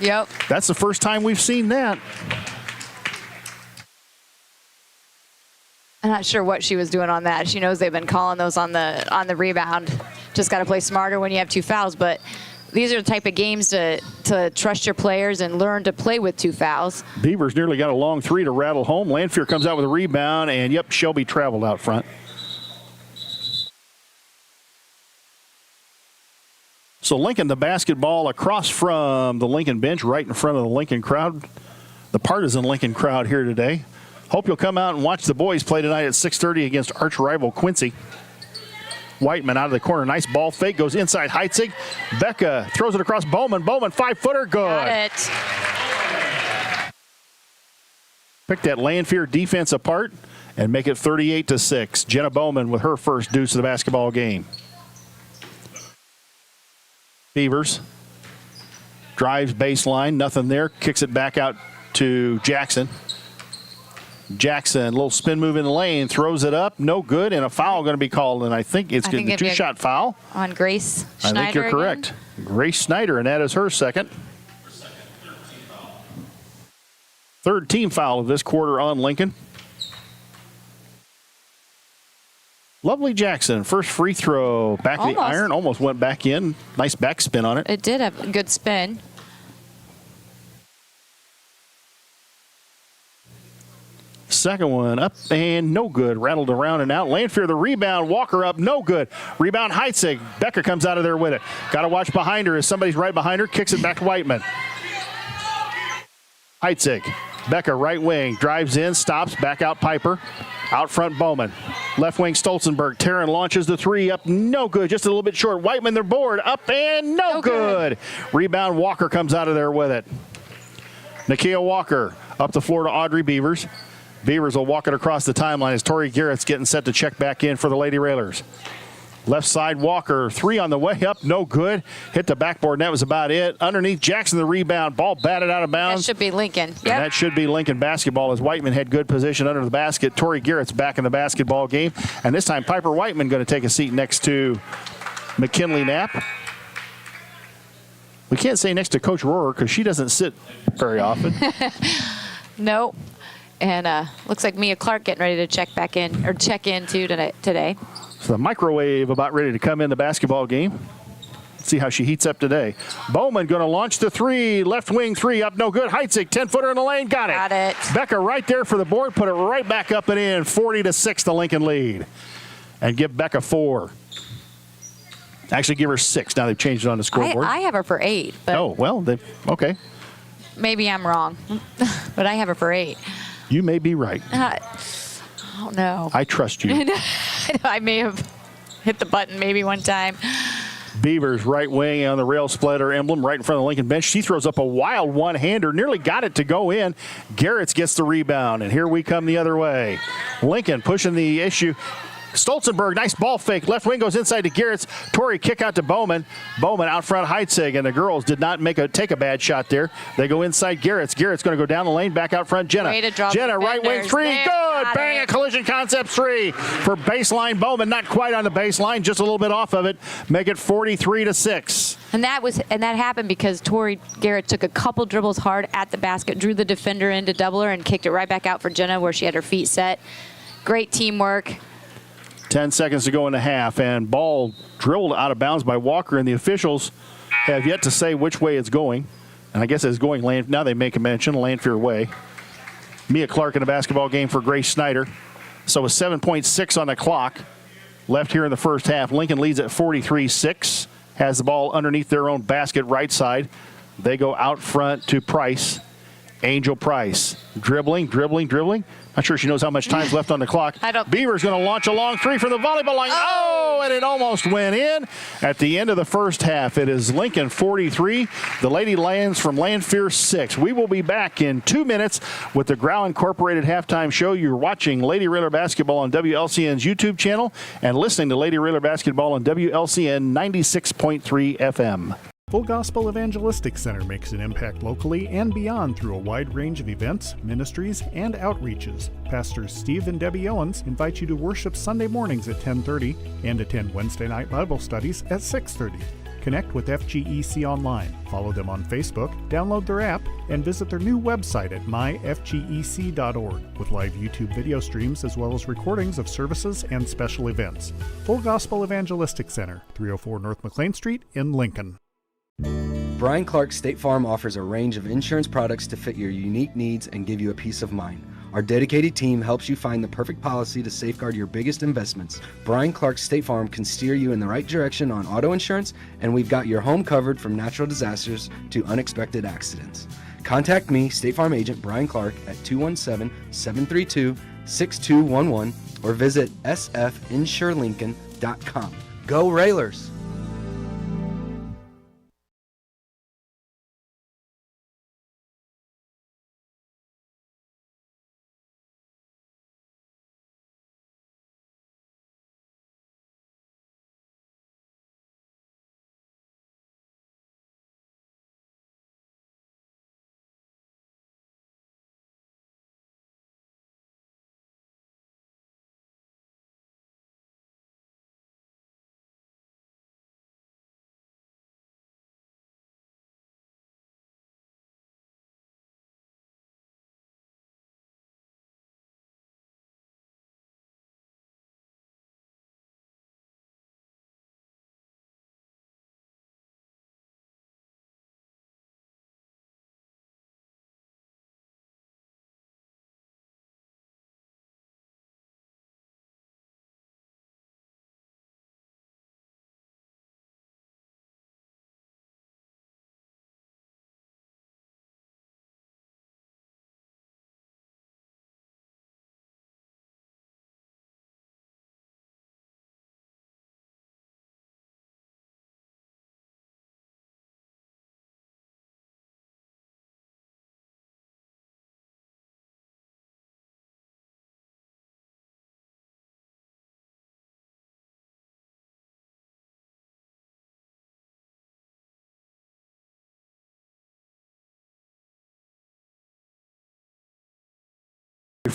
Speaker 2: Yep.
Speaker 3: That's the first time we've seen that.
Speaker 2: I'm not sure what she was doing on that. She knows they've been calling those on the rebound. Just got to play smarter when you have 2 fouls. But these are the type of games to trust your players and learn to play with 2 fouls.
Speaker 3: Beavers nearly got a long 3 to rattle home. Lanphier comes out with a rebound, and yep, Shelby traveled out front. So Lincoln, the basketball across from the Lincoln bench, right in front of the Lincoln crowd, the partisan Lincoln crowd here today. Hope you'll come out and watch the boys play tonight at 6:30 against arch rival Quincy. Whiteman out of the corner. Nice ball fake. Goes inside Heitzig. Becca throws it across Bowman. Bowman, 5-footer. Good.
Speaker 2: Got it.
Speaker 3: Pick that Lanphier defense apart and make it 38-6. Jenna Bowman with her first deuce of the basketball game. Beavers. Drives baseline. Nothing there. Kicks it back out to Jackson. Jackson, little spin move in the lane, throws it up, no good, and a foul going to be called, and I think it's going to be a 2-shot foul.
Speaker 2: On Grace Schneider.
Speaker 3: I think you're correct. Grace Snyder, and that is her second. Third team foul of this quarter on Lincoln. Lovely Jackson, first free throw, back of the iron, almost went back in. Nice backspin on it.
Speaker 2: It did have a good spin.
Speaker 3: Second one up and no good. Rattled around and out. Lanphier the rebound. Walker up. No good. Rebound Heitzig. Becker comes out of there with it. Got to watch behind her as somebody's right behind her. Kicks it back to Whiteman. Heitzig. Becker right wing. Drives in. Stops. Back out Piper. Out front Bowman. Left wing Stolzenberg. Taryn launches the 3 up. No good. Just a little bit short. Whiteman their board. Up and no good. Rebound Walker comes out of there with it. Nakia Walker. Up the floor to Audrey Beavers. Beavers will walk it across the timeline as Tori Garrett's getting set to check back in for the Lady Railers. Left side, Walker, 3 on the way up, no good. Hit the backboard, and that was about it. Underneath, Jackson the rebound. Ball batted out of bounds.
Speaker 2: That should be Lincoln. Yep.
Speaker 3: And that should be Lincoln basketball as Whiteman had good position under the basket. Tori Garrett's back in the basketball game. And this time, Piper Whiteman going to take a seat next to McKinley Knapp. We can't say next to Coach Rohrer because she doesn't sit very often.
Speaker 2: Nope. And looks like Mia Clark getting ready to check in too today.
Speaker 3: So the microwave about ready to come in the basketball game. Let's see how she heats up today. Bowman going to launch the 3. Left wing 3 up, no good. Heitzig, 10-footer in the lane. Got it. Becca right there for the board. Put it right back up and in. 40-6 the Lincoln lead. And give Becca 4. Actually, give her 6. Now they've changed it on the scoreboard.
Speaker 2: I have her for 8. But
Speaker 3: oh, well, okay.
Speaker 2: Maybe I'm wrong. But I have her for 8.
Speaker 3: You may be right.
Speaker 2: Oh, no.
Speaker 3: I trust you.
Speaker 2: I may have hit the button maybe one time.
Speaker 3: Beavers right wing on the rail splitter emblem right in front of the Lincoln bench. She throws up a wild one-hander, nearly got it to go in. Garrett's gets the rebound, and here we come the other way. Lincoln pushing the issue. Stolzenberg, nice ball fake. Left wing goes inside to Garrett's. Torrey kick out to Bowman. Bowman out front Heitzig, and the girls did not take a bad shot there. They go inside Garrett's. Garrett's going to go down the lane, back out front Jenna.
Speaker 2: Way to drop
Speaker 3: Jenna, right wing 3,
Speaker 2: there,
Speaker 3: good. Bang, a collision concept 3 for baseline Bowman. Not quite on the baseline, just a little bit off of it. Make it 43-6.
Speaker 2: And that happened because Tori Garrett took a couple dribbles hard at the basket, drew the defender into doubler, and kicked it right back out for Jenna where she had her feet set. Great teamwork.
Speaker 3: 10 seconds to go in the half, and ball drilled out of bounds by Walker, and the officials have yet to say which way it's going. And I guess it's going now they make a mention, Lanphier way. Mia Clark in the basketball game for Grace Snyder. So with 7.6 on the clock left here in the first half, Lincoln leads at 43-6, has the ball underneath their own basket right side. They go out front to Price. Angel Price. Dribbling. Not sure she knows how much time's left on the clock. Beaver's going to launch a long 3 from the volleyball line. Oh, and it almost went in. At the end of the first half, it is Lincoln 43. The Lady Lions from Lanphier 6. We will be back in 2 minutes with the Grau Incorporated halftime show. You're watching Lady Railer Basketball on WLCN's YouTube channel and listening to Lady Railer Basketball on WLCN 96.3 FM.
Speaker 1: Full Gospel Evangelistic Center makes an impact locally and beyond through a wide range of events, ministries, and outreaches. Pastors Steve and Debbie Owens invite you to worship Sunday mornings at 10:30 and attend Wednesday night Bible studies at 6:30. Connect with FGEC online, follow them on Facebook, download their app, and visit their new website at myfgec.org with live YouTube video streams as well as recordings of services and special events. Full Gospel Evangelistic Center, 304 North McLean Street in Lincoln.
Speaker 4: Brian Clark State Farm offers a range of insurance products to fit your unique needs and give you a peace of mind. Our dedicated team helps you find the perfect policy to safeguard your biggest investments. Brian Clark State Farm can steer you in the right direction on auto insurance, and we've got your home covered from natural disasters to unexpected accidents. Contact me, State Farm agent Brian Clark, at 217-732-6211 or visit sfinsurelincoln.com. Go Railers!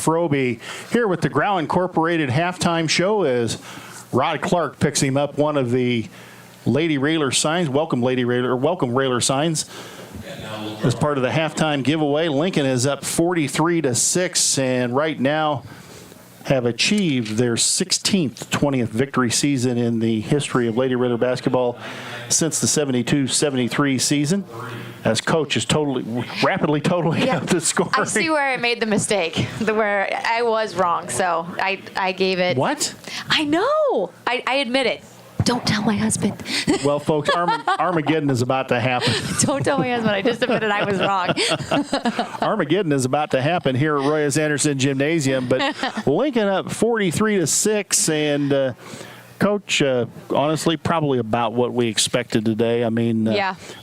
Speaker 3: Frobe here with the Grau Incorporated halftime show as Rod Clark picks him up one of the Lady Railer signs. Welcome Railer signs. As part of the halftime giveaway, Lincoln is up 43-6, and right now have achieved their 16th 20th victory season in the history of Lady Raider basketball since the 72-73 season. As coach is rapidly totaling up the score.
Speaker 2: I see where I made the mistake, where I was wrong. So I gave it.
Speaker 3: What?
Speaker 2: I know. I admit it. Don't tell my husband.
Speaker 3: Well, folks, Armageddon is about to happen.
Speaker 2: Don't tell my husband. I just admitted I was wrong.
Speaker 3: Armageddon is about to happen here at Roy S. Anderson Gymnasium, but Lincoln up 43-6, and Coach, honestly, probably about what we expected today. I mean,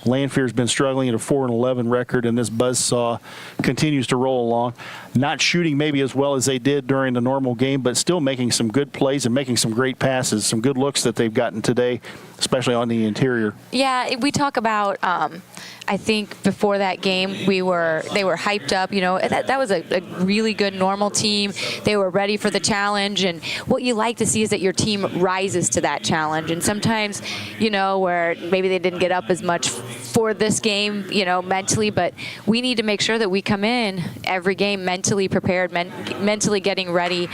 Speaker 3: Lanphier's been struggling at a 4-11 record, and this buzzsaw continues to roll along. Not shooting maybe as well as they did during the normal game, but still making some good plays and making some great passes, some good looks that they've gotten today, especially on the interior.
Speaker 2: Yeah, we talk about, I think before that game, they were hyped up. You know, that was a really good normal team. They were ready for the challenge, and what you like to see is that your team rises to that challenge. And sometimes, you know, where maybe they didn't get up as much for this game, you know, mentally, but we need to make sure that we come in every game mentally prepared, mentally getting ready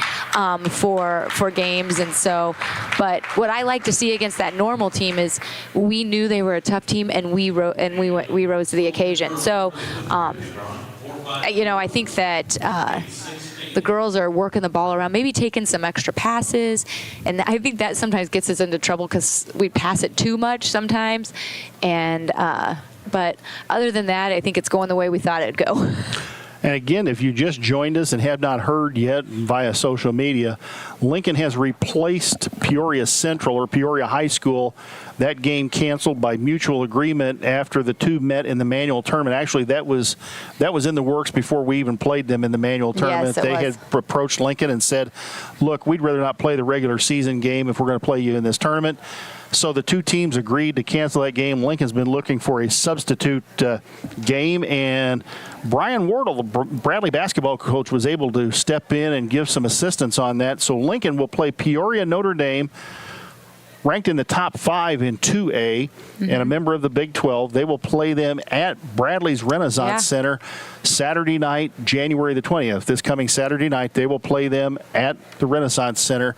Speaker 2: for games. And so, but what I like to see against that normal team is we knew they were a tough team, and we rose to the occasion. So, you know, I think that the girls are working the ball around, maybe taking some extra passes, and I think that sometimes gets us into trouble because we pass it too much sometimes. And but other than that, I think it's going the way we thought it'd go.
Speaker 3: And again, if you just joined us and have not heard yet via social media, Lincoln has replaced Peoria Central or Peoria High School. That game canceled by mutual agreement after the two met in the manual tournament. Actually, that was in the works before we even played them in the manual tournament.
Speaker 2: Yes,
Speaker 3: they had approached Lincoln and said, look, we'd rather not play the regular season game if we're going to play you in this tournament. So the two teams agreed to cancel that game. Lincoln's been looking for a substitute game, and Brian Wardle, the Bradley basketball coach, was able to step in and give some assistance on that. So Lincoln will play Peoria Notre Dame, ranked in the top 5 in 2A, and a member of the Big 12. They will play them at Bradley's Renaissance Center Saturday night, January the 20th. This coming Saturday night, they will play them at the Renaissance Center.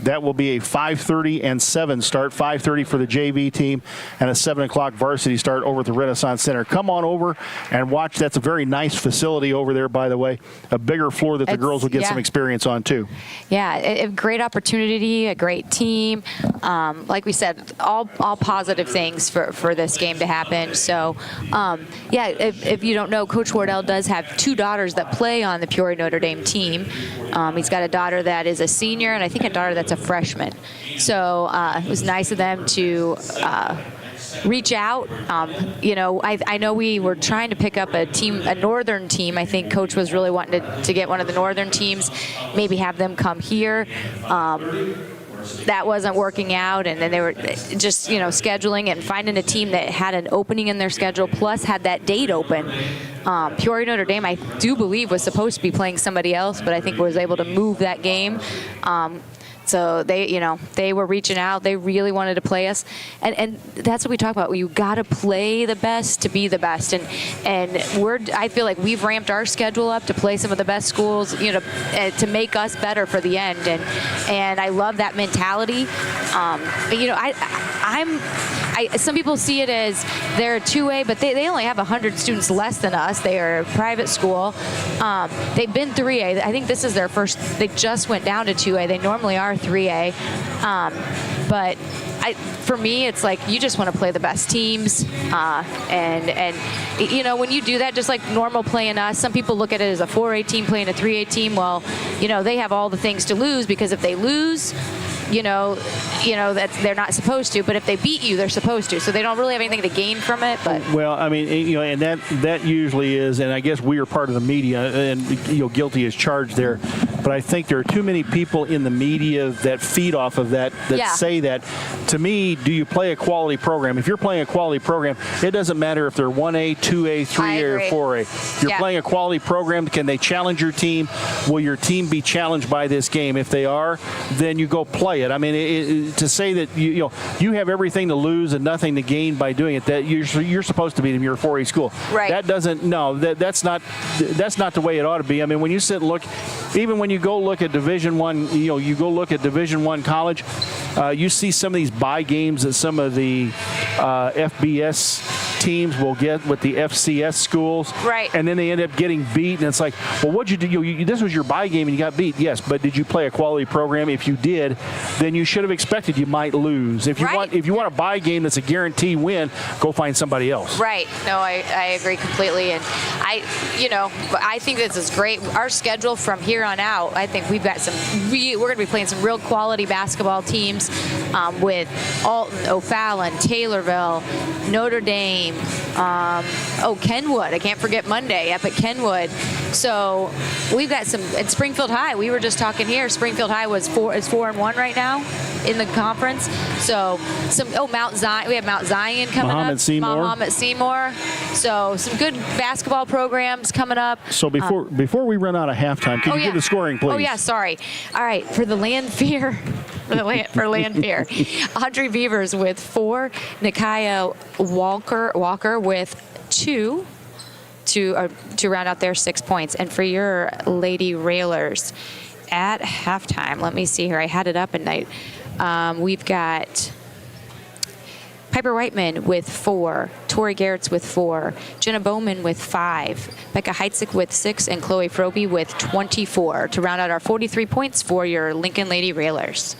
Speaker 3: That will be a 5:30 and 7 start, 5:30 for the JV team, and a 7 o'clock varsity start over at the Renaissance Center. Come on over and watch. That's a very nice facility over there, by the way. A bigger floor that the girls will get some experience on, too.
Speaker 2: Yeah, a great opportunity, a great team. Like we said, all positive things for this game to happen. So, if you don't know, Coach Wardell does have 2 daughters that play on the Peoria Notre Dame team. He's got a daughter that is a senior, and I think a daughter that's a freshman. So it was nice of them to reach out. You know, I know we were trying to pick up a northern team. I think Coach was really wanting to get one of the northern teams, maybe have them come here. That wasn't working out, and then they were just, you know, scheduling and finding a team that had an opening in their schedule, plus had that date open. Peoria Notre Dame, I do believe, was supposed to be playing somebody else, but I think was able to move that game. So they were reaching out. They really wanted to play us, and that's what we talk about. You got to play the best to be the best, and I feel like we've ramped our schedule up to play some of the best schools, you know, to make us better for the end, and I love that mentality. You know, some people see it as they're a 2A, but they only have 100 students less than us. They are a private school. They've been 3A. I think this is their first. They just went down to 2A. They normally are 3A, but for me, it's like you just want to play the best teams, and you know, when you do that, just like normal playing us, some people look at it as a 4A team playing a 3A team. Well, you know, they have all the things to lose, because if they lose, you know that they're not supposed to, but if they beat you, they're supposed to. So they don't really have anything to gain from it. But
Speaker 3: well, I mean, you know, and that usually is, and I guess we are part of the media, and you know, guilty as charged there. But I think there are too many people in the media that feed off of that say that. To me, do you play a quality program? If you're playing a quality program, it doesn't matter if they're 1A, 2A, 3A, or 4A. If you're playing a quality program, can they challenge your team? will your team be challenged by this game? If they are, then you go play it. I mean, to say that you have everything to lose and nothing to gain by doing it, that you're supposed to beat them. You're a 4A school.
Speaker 2: Right.
Speaker 3: That's not the way it ought to be. I mean, when you sit and look, even when you go look at Division I, you go look at Division I college, you see some of these bye games that some of the FBS teams will get with the FCS schools.
Speaker 2: Right.
Speaker 3: And then they end up getting beat, and it's like, well, what'd you do? This was your bye game and you got beat. Yes, but did you play a quality program? If you did, then you should have expected you might lose. If you want a bye game that's a guarantee win, go find somebody else.
Speaker 2: Right. No, I agree completely. And I think this is great. Our schedule from here on out, I think we've got we're going to be playing some real quality basketball teams with Alton, O'Fallon, Taylorville, Notre Dame, Kenwood. I can't forget Monday up at Kenwood. So we've got some at Springfield High. We were just talking here. Springfield High is 4-1 right now in the conference. So Mount Zion. We have Mount Zion coming up. Mahomet Seymour. So some good basketball programs coming up.
Speaker 3: So before we run out of halftime, can you give the scoring, please?
Speaker 2: Oh yeah, sorry. All right, for the Lanphier. For Lanphier, Audrey Beavers with 4, Nikaya Walker with 2 to round out their 6 points. And for your Lady Railers at halftime, let me see here. I had it up at night. We've got Piper Whiteman with 4, Tori Garrett's with 4, Jenna Bowman with 5, Becca Heitzig with 6, and Chloe Froby with 24 to round out our 43 points for your Lincoln Lady Railers.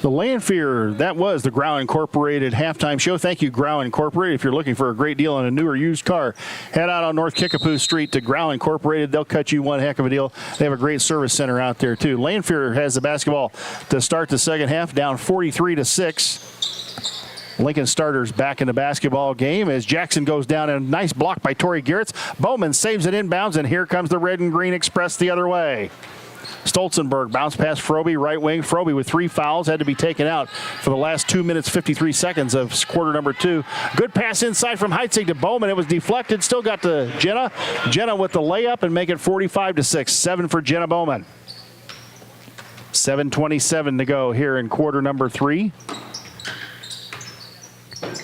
Speaker 3: The Lanphier, that was the Grau Incorporated halftime show. Thank you, Grau Incorporated. If you're looking for a great deal on a new or used car, head out on North Kickapoo Street to Grau Incorporated. They'll cut you one heck of a deal. They have a great service center out there, too. Lanphier has the basketball to start the second half, down 43-6. Lincoln starters back in the basketball game as Jackson goes down, and a nice block by Tori Garrett. Bowman saves it inbounds, and here comes the Red and Green Express the other way. Stolzenberg bounce past Froby, right wing. Froby with 3 fouls, had to be taken out for the last 2 minutes, 53 seconds of quarter number 2. Good pass inside from Heitzig to Bowman. It was deflected, still got to Jenna. Jenna with the layup and make it 45-6. 7 for Jenna Bowman. 7:27 to go here in quarter number 3.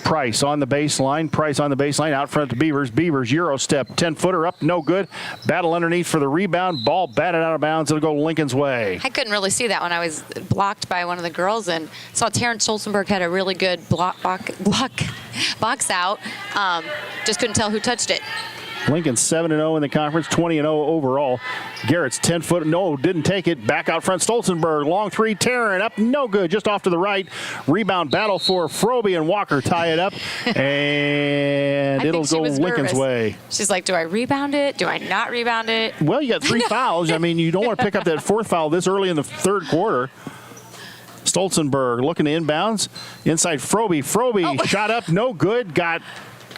Speaker 3: Price on the baseline, out front to Beavers. Beavers, Euro step, 10-footer up, no good. Battle underneath for the rebound. Ball batted out of bounds. It'll go Lincoln's way.
Speaker 2: I couldn't really see that when I was blocked by one of the girls, and saw Terrence Stolzenberg had a really good box out. Just couldn't tell who touched it.
Speaker 3: Lincoln 7-0 in the conference, 20-0 overall. Garrett's 10-foot, no, didn't take it. Back out front, Stolzenberg, long 3, Taryn up, no good, just off to the right. Rebound battle for Froby and Walker tie it up, and it'll go Lincoln's way.
Speaker 2: She's like, do I rebound it? Do I not rebound it?
Speaker 3: Well, you got 3 fouls. I mean, you don't want to pick up that 4th foul this early in the third quarter. Stolzenberg looking to inbounds. Inside Froby. Shot up, no good, got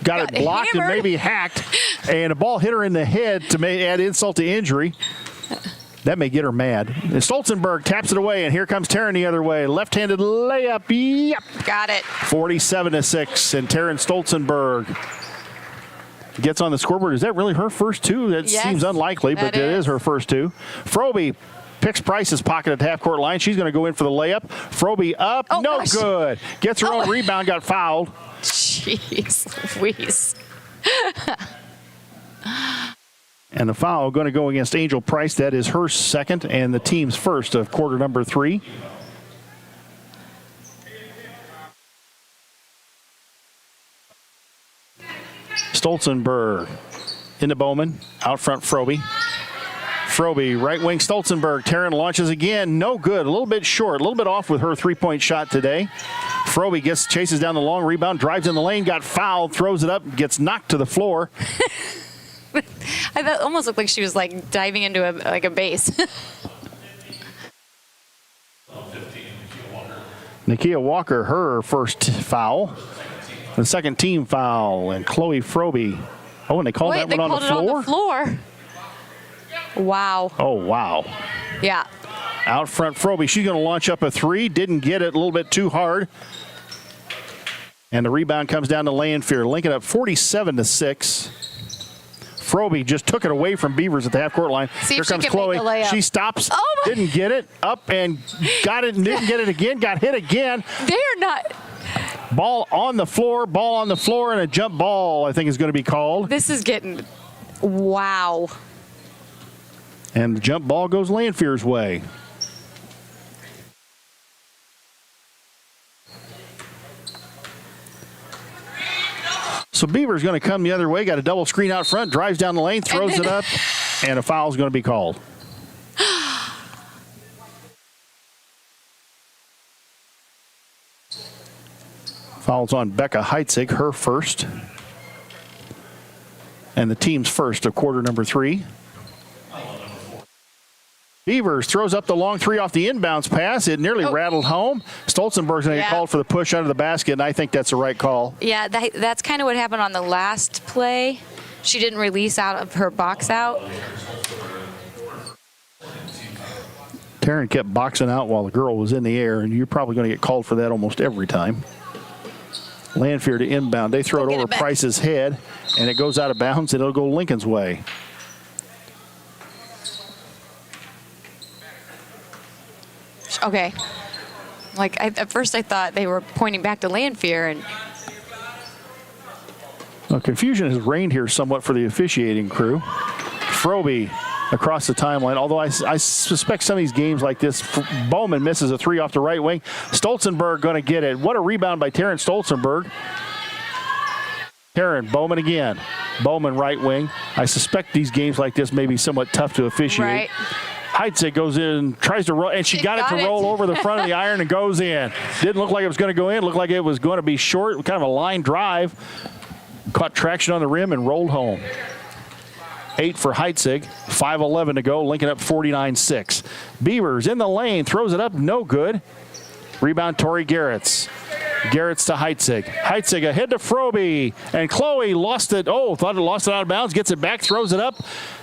Speaker 3: it blocked hammered. And maybe hacked, and a ball hit her in the head to add insult to injury. That may get her mad. And Stolzenberg taps it away, and here comes Taryn the other way. Left-handed layup. Yep.
Speaker 2: Got it.
Speaker 3: 47-6, and Taryn Stolzenberg gets on the scoreboard. Is that really her first 2? That seems unlikely, but it is her first 2. Froby picks Price's pocket at the half-court line. She's going to go in for the layup. Froby up. Good. Gets her own rebound, got fouled.
Speaker 2: Jeez Louise.
Speaker 3: And the foul going to go against Angel Price. That is her second and the team's first of quarter number 3. Stolzenberg into Bowman. Out front, Froby. Right wing, Stolzenberg. Taryn launches again. No good. A little bit short. A little bit off with her 3-point shot today. Froby chases down the long rebound, drives in the lane, got fouled, throws it up, gets knocked to the floor.
Speaker 2: I thought it almost looked like she was like diving into a base.
Speaker 3: Nikia Walker, her first foul. The second team foul, and Chloe Froby. Oh, and they called that one on the floor?
Speaker 2: On the floor. Wow.
Speaker 3: Oh, wow.
Speaker 2: Yeah.
Speaker 3: Out front, Froby. She's going to launch up a 3. Didn't get it, a little bit too hard. And the rebound comes down to Lanphier. Lincoln up 47-6. Frobe just took it away from Beavers at the half-court line.
Speaker 2: See
Speaker 3: Here
Speaker 2: if she
Speaker 3: comes
Speaker 2: can
Speaker 3: Chloe.
Speaker 2: make the layup.
Speaker 3: She stops,
Speaker 2: Oh, my.
Speaker 3: didn't get it, up and got it and didn't get it again, got hit again.
Speaker 2: They're not.
Speaker 3: Ball on the floor, and a jump ball, I think, is going to be called.
Speaker 2: This is getting, wow.
Speaker 3: And the jump ball goes Lanphier's way. So Beaver's going to come the other way, got a double screen out front, drives down the lane, throws it up, and a foul is going to be called. Foul's on Becca Heitzig, her first. And the team's first of quarter number 3. Beavers throws up the long 3 off the inbounds pass. It nearly rattled home. Stolzenberg's going to get called for the push under the basket, and I think that's the right call.
Speaker 2: Yeah, that's kind of what happened on the last play. She didn't release out of her box out.
Speaker 3: Taryn kept boxing out while the girl was in the air, and you're probably going to get called for that almost every time. Lanphier to inbound. They throw it over Price's head, and it goes out of bounds, and it'll go Lincoln's way.
Speaker 2: Okay. At first I thought they were pointing back to Lanphier, and
Speaker 3: Well, confusion has reigned here somewhat for the officiating crew. Frobe across the timeline, although I suspect some of these games like this, Bowman misses a 3 off the right wing. Stolzenberg going to get it. What a rebound by Taryn Stolzenberg. Taryn, Bowman again. Bowman right wing. I suspect these games like this may be somewhat tough to officiate.
Speaker 2: right.
Speaker 3: Heitzig goes in, tries to roll, and she got it to roll over the front of the iron and goes in. Didn't look like it was going to go in. Looked like it was going to be short, kind of a line drive. Caught traction on the rim and rolled home. 8 for Heitzig, 5:11 to go. Lincoln up 49-6. Beavers in the lane, throws it up, no good. Rebound, Tori Garretts. Garretts to Heitzig. Heitzig ahead to Frobe, and Chloe lost it. Oh, thought it lost it out of bounds. Gets it back, throws it up,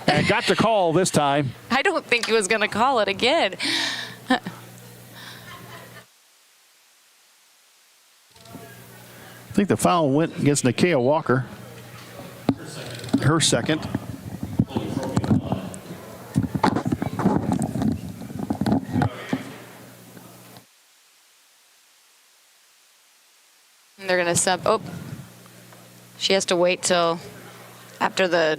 Speaker 3: and got the call this time.
Speaker 2: I don't think he was going to call it again.
Speaker 3: I think the foul went against Nakia Walker. Her second.
Speaker 2: They're going to sub. Oh, she has to wait till after the.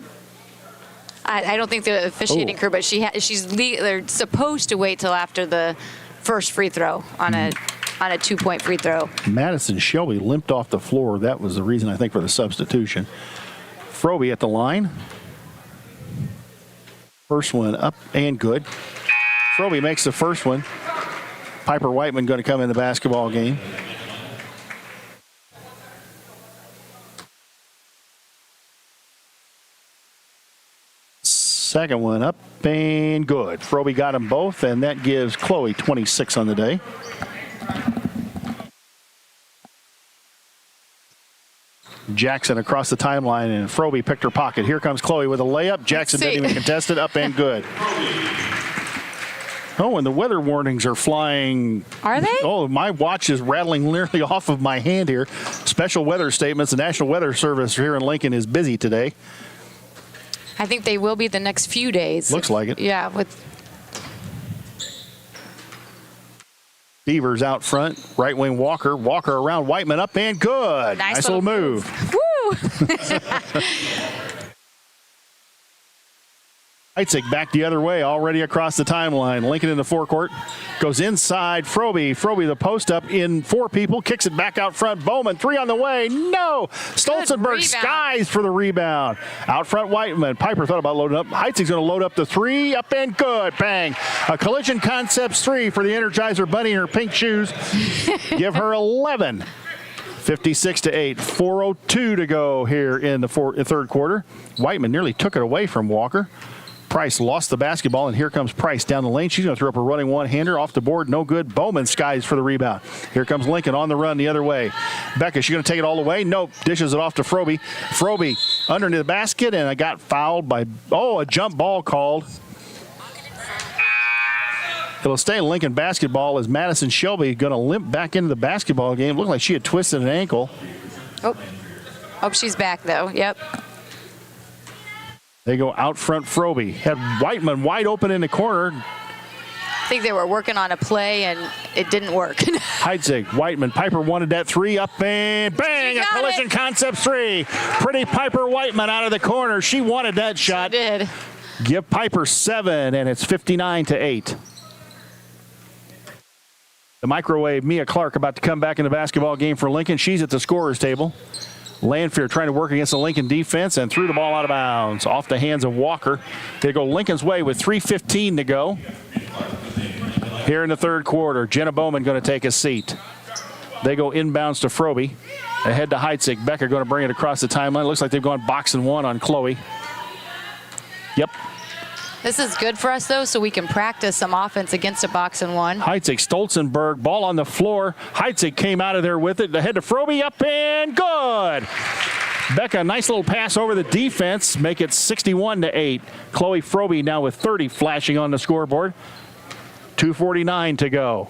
Speaker 2: I don't think the officiating crew, but they're supposed to wait till after the first free throw on a 2-point free throw.
Speaker 3: Madison Shelby limped off the floor. That was the reason, I think, for the substitution. Frobe at the line. First one up and good. Frobe makes the first one. Piper Whiteman going to come in the basketball game. Second one up and good. Frobe got them both, and that gives Chloe 26 on the day. Jackson across the timeline, and Frobe picked her pocket. Here comes Chloe with a layup. Jackson didn't even contest it. Up and good. Oh, and the weather warnings are flying.
Speaker 2: Are they?
Speaker 3: Oh, my watch is rattling nearly off of my hand here. Special weather statements. The National Weather Service here in Lincoln is busy today.
Speaker 2: I think they will be the next few days.
Speaker 3: Looks like it.
Speaker 2: Yeah, with
Speaker 3: Beavers out front. Right wing Walker. Walker around Whiteman. Up and good. Nice little move.
Speaker 2: Woo!
Speaker 3: Heitzig back the other way, already across the timeline. Lincoln in the forecourt. Goes inside. Frobe. Frobe the post up in 4 people. Kicks it back out front. Bowman, 3 on the way. No! Stolzenberg skies for the rebound. Out front, Whiteman. Piper thought about loading up. Heitzig's going to load up the 3. Up and good. Bang. A Collision Concepts 3 for the Energizer Bunny in her pink shoes. Give her 11. 56-8. 4:02 to go here in the third quarter. Whiteman nearly took it away from Walker. Price lost the basketball, and here comes Price down the lane. She's going to throw up a running one-hander off the board. No good. Bowman skies for the rebound. Here comes Lincoln on the run the other way. Becca, she's going to take it all the way. Nope. Dishes it off to Frobe. Frobe underneath the basket, and I got fouled by, a jump ball called. It'll stay Lincoln basketball as Madison Shelby going to limp back into the basketball game. Looked like she had twisted an ankle.
Speaker 2: Oh, she's back, though. Yep.
Speaker 3: They go out front. Frobe had Whiteman wide open in the corner.
Speaker 2: I think they were working on a play, and it didn't work.
Speaker 3: Heitzig, Whiteman, Piper wanted that three up and bang, a collision concept three. Pretty Piper Whiteman out of the corner. She wanted that shot.
Speaker 2: She did.
Speaker 3: Give Piper 7, and it's 59-8. The microwave, Mia Clark, about to come back in the basketball game for Lincoln. She's at the scorer's table. Lanphier trying to work against the Lincoln defense and threw the ball out of bounds off the hands of Walker. They go Lincoln's way with 3:15 to go. Here in the third quarter, Jenna Bowman going to take a seat. They go inbounds to Frobe. Ahead to Heitzig. Becker going to bring it across the timeline. Looks like they've gone box and one on Chloe. Yep.
Speaker 2: This is good for us, though, so we can practice some offense against a box and one.
Speaker 3: Heitzig, Stolzenberg, ball on the floor. Heitzig came out of there with it. Ahead to Frobe, up and good. Becca, nice little pass over the defense. Make it 61-8. Chloe Frobe now with 30 flashing on the scoreboard. 2:49 to go.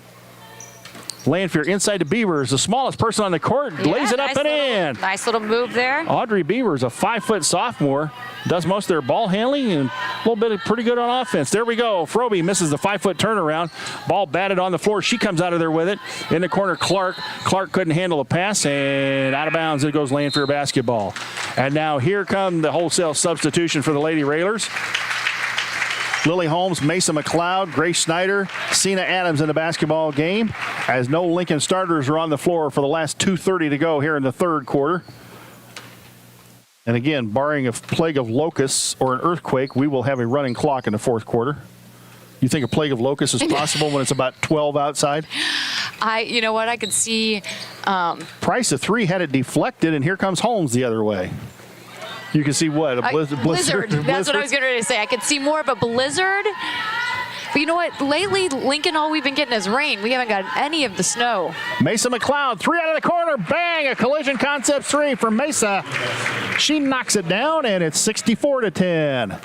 Speaker 3: Lanphier inside to Beavers, the smallest person on the court, lays it up and in.
Speaker 2: Nice little move there.
Speaker 3: Audrey Beavers, a 5-foot sophomore, does most of their ball handling and a little bit of pretty good on offense. There we go. Frobe misses the 5-foot turnaround. Ball batted on the floor. She comes out of there with it. In the corner, Clark. Clark couldn't handle the pass, and out of bounds it goes Lanphier basketball. And now here come the wholesale substitution for the Lady Railers. Lily Holmes, Mason McLeod, Grace Snyder, Cena Adams in the basketball game, as no Lincoln starters are on the floor for the last 2:30 to go here in the third quarter. And again, barring a plague of locusts or an earthquake, we will have a running clock in the fourth quarter. You think a plague of locusts is possible when it's about 12 outside?
Speaker 2: You know what, I could see.
Speaker 3: Price of 3 had it deflected, and here comes Holmes the other way. You can see what? A blizzard.
Speaker 2: That's what I was going to say. I could see more of a blizzard. But you know what? Lately, Lincoln, all we've been getting is rain. We haven't got any of the snow.
Speaker 3: Mesa McLeod, 3 out of the corner. Bang! A collision concept 3 for Mesa. She knocks it down, and it's 64-10.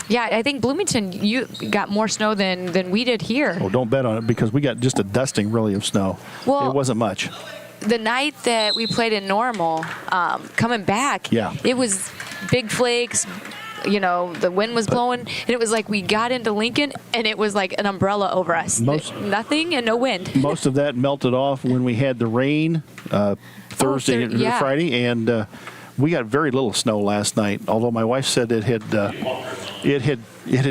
Speaker 2: Yeah, I think Bloomington, you got more snow than we did here.
Speaker 3: Oh, don't bet on it because we got just a dusting, really, of snow.
Speaker 2: Well,
Speaker 3: it wasn't much.
Speaker 2: The night that we played in Normal, coming back, it was big flakes. You know, the wind was blowing, and it was like we got into Lincoln, and it was like an umbrella over us. Nothing and no wind.
Speaker 3: Most of that melted off when we had the rain Thursday and Friday, and we got very little snow last night. Although my wife said it had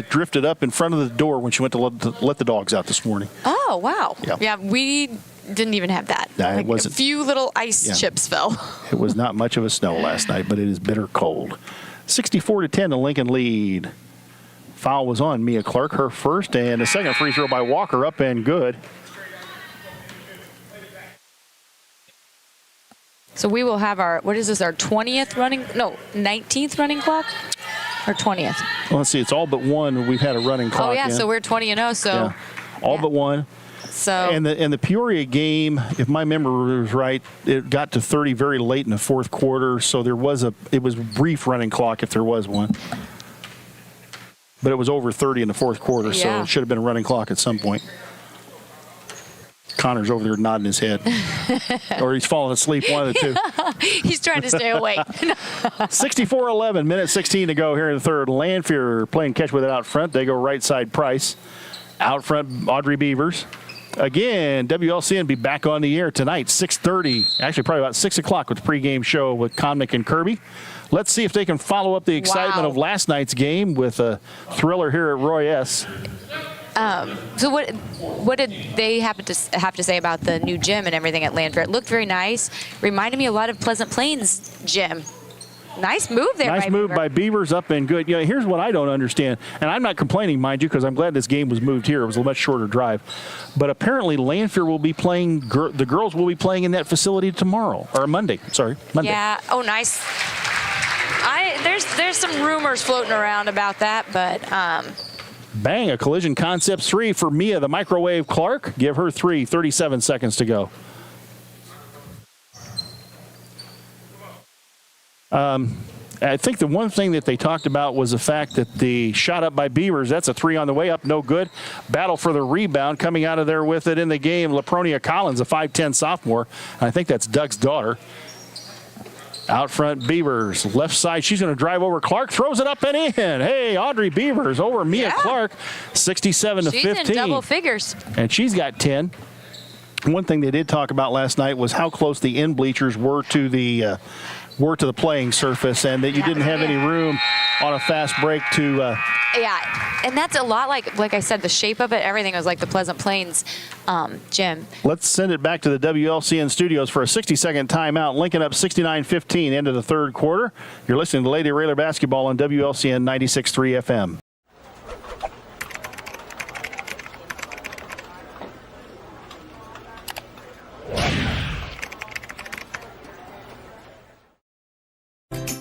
Speaker 3: drifted up in front of the door when she went to let the dogs out this morning.
Speaker 2: Oh wow!
Speaker 3: Yeah,
Speaker 2: we didn't even have that.
Speaker 3: Nah, it wasn't.
Speaker 2: A few little ice chips fell.
Speaker 3: It was not much of a snow last night, but it is bitter cold. 64-10, the Lincoln lead. Foul was on Mia Clark, her first, and the second free throw by Walker up and good.
Speaker 2: So we will have our 20th running, 19th running clock? Or 20th?
Speaker 3: Well, let's see, it's all but one we've had a running clock.
Speaker 2: Oh, yeah, so we're 20-0, so.
Speaker 3: All but one.
Speaker 2: So.
Speaker 3: And the Peoria game, if my memory was right, it got to 30 very late in the fourth quarter, so it was a brief running clock if there was one. But it was over 30 in the fourth quarter, so it should have been a running clock at some point. Connor's over there nodding his head. Or he's falling asleep, one of the two.
Speaker 2: He's trying to stay awake.
Speaker 3: 64-11, minute 16 to go here in the third. Lanphier playing catch with it out front. They go right side Price. Out front, Audrey Beavers. Again, WLCN will be back on the air tonight, 6:30, actually probably about 6 o'clock with the pregame show with Connick and Kirby. Let's see if they can follow up the excitement of last night's game with a thriller here at Roy S.
Speaker 2: So what did they have to say about the new gym and everything at Lanphier? It looked very nice. Reminded me a lot of Pleasant Plains gym. Nice move there.
Speaker 3: Nice move by Beavers, up and good. You know, here's what I don't understand, and I'm not complaining, mind you, because I'm glad this game was moved here. It was a much shorter drive. But apparently Lanphier will be playing, the girls will be playing in that facility tomorrow, or Monday. Monday.
Speaker 2: Yeah, oh, nice. There's some rumors floating around about that, but...
Speaker 3: Bang, a collision concepts 3 for Mia, the microwave Clark. Give her 3, 37 seconds to go. I think the one thing that they talked about was the fact that the shot up by Beavers, that's a 3 on the way up, no good. Battle for the rebound, coming out of there with it in the game, Lapronia Collins, a 5'10 sophomore. I think that's Doug's daughter. Out front, Beavers. Left side, she's going to drive over Clark. Throws it up and in. Hey, Audrey Beavers over Mia Clark, 67 to 15.
Speaker 2: She's in double figures.
Speaker 3: And she's got 10. One thing they did talk about last night was how close the end bleachers were to the playing surface, and that you didn't have any room on a fast break to.
Speaker 2: Yeah, and that's a lot like I said, the shape of it, everything was like the Pleasant Plains gym. Let's
Speaker 3: send it back to the WLCN studios for a 60-second timeout. Lincoln up 69-15 into the third quarter. You're listening to Lady Raider basketball on WLCN 96.3 FM.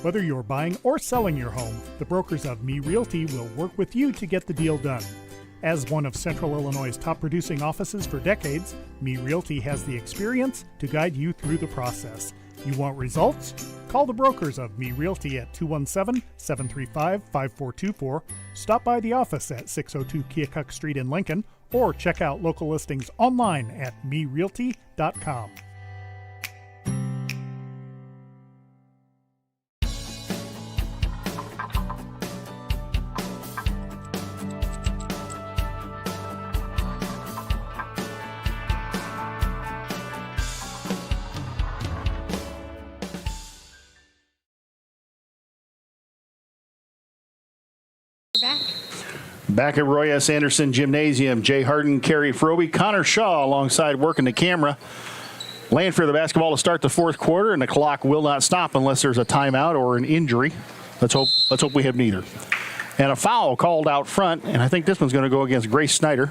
Speaker 1: Whether you're buying or selling your home, the brokers of Me Realty will work with you to get the deal done. As one of Central Illinois' top producing offices for decades, Me Realty has the experience to guide you through the process. You want results? Call the brokers of Me Realty at 217-735-5424, stop by the office at 602 Keokuk Street in Lincoln, or check out local listings online at merealty.com.
Speaker 3: Back at Roy S. Anderson Gymnasium, Jay Harden, Carrie Frobe, Connor Shaw alongside working the camera. Lanphier the basketball to start the fourth quarter, and the clock will not stop unless there's a timeout or an injury. Let's hope we have neither. And a foul called out front, and I think this one's going to go against Grace Snyder.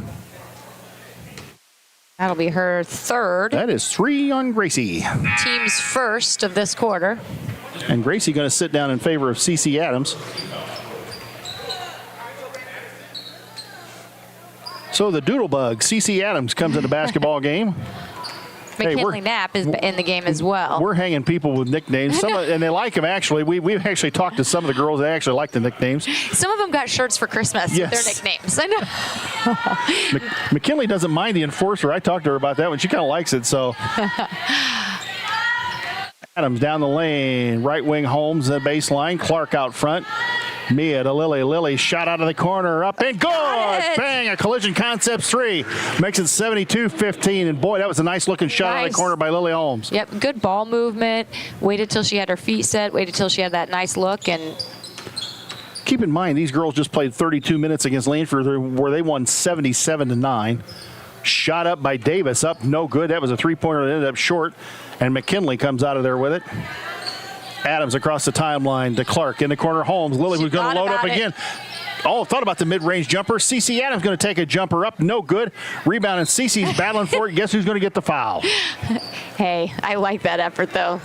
Speaker 2: That'll be her third.
Speaker 3: That is 3 on Gracie.
Speaker 2: Team's first of this quarter.
Speaker 3: And Gracie going to sit down in favor of Cece Adams. So the Doodlebug, Cece Adams, comes in the basketball game.
Speaker 2: McKinley Knapp is in the game as well.
Speaker 3: We're hanging people with nicknames, and they like them, actually. We've actually talked to some of the girls that actually like the nicknames.
Speaker 2: Some of them got shirts for Christmas with their nicknames. I know.
Speaker 3: McKinley doesn't mind the enforcer. I talked to her about that one. She kind of likes it, so. Adams down the lane. Right wing Holmes, the baseline. Clark out front. Mia to Lily. Lily shot out of the corner, up and good! Bang! A Collision Concepts 3 makes it 72-15. And boy, that was a nice looking shot out of the corner by Lily Holmes.
Speaker 2: Yep, good ball movement. Waited till she had her feet set. Waited till she had that nice look. And
Speaker 3: keep in mind, these girls just played 32 minutes against Lanphier, where they won 77-9. Shot up by Davis, up no good. That was a three-pointer that ended up short. And McKinley comes out of there with it. Adams across the timeline to Clark in the corner. Holmes. Lily was going to load up again. Oh, thought about the mid-range jumper. Cece Adams going to take a jumper up. No good. Rebound, and Cece's battling for it. Guess who's going to get the foul?
Speaker 2: Hey, I like that effort, though.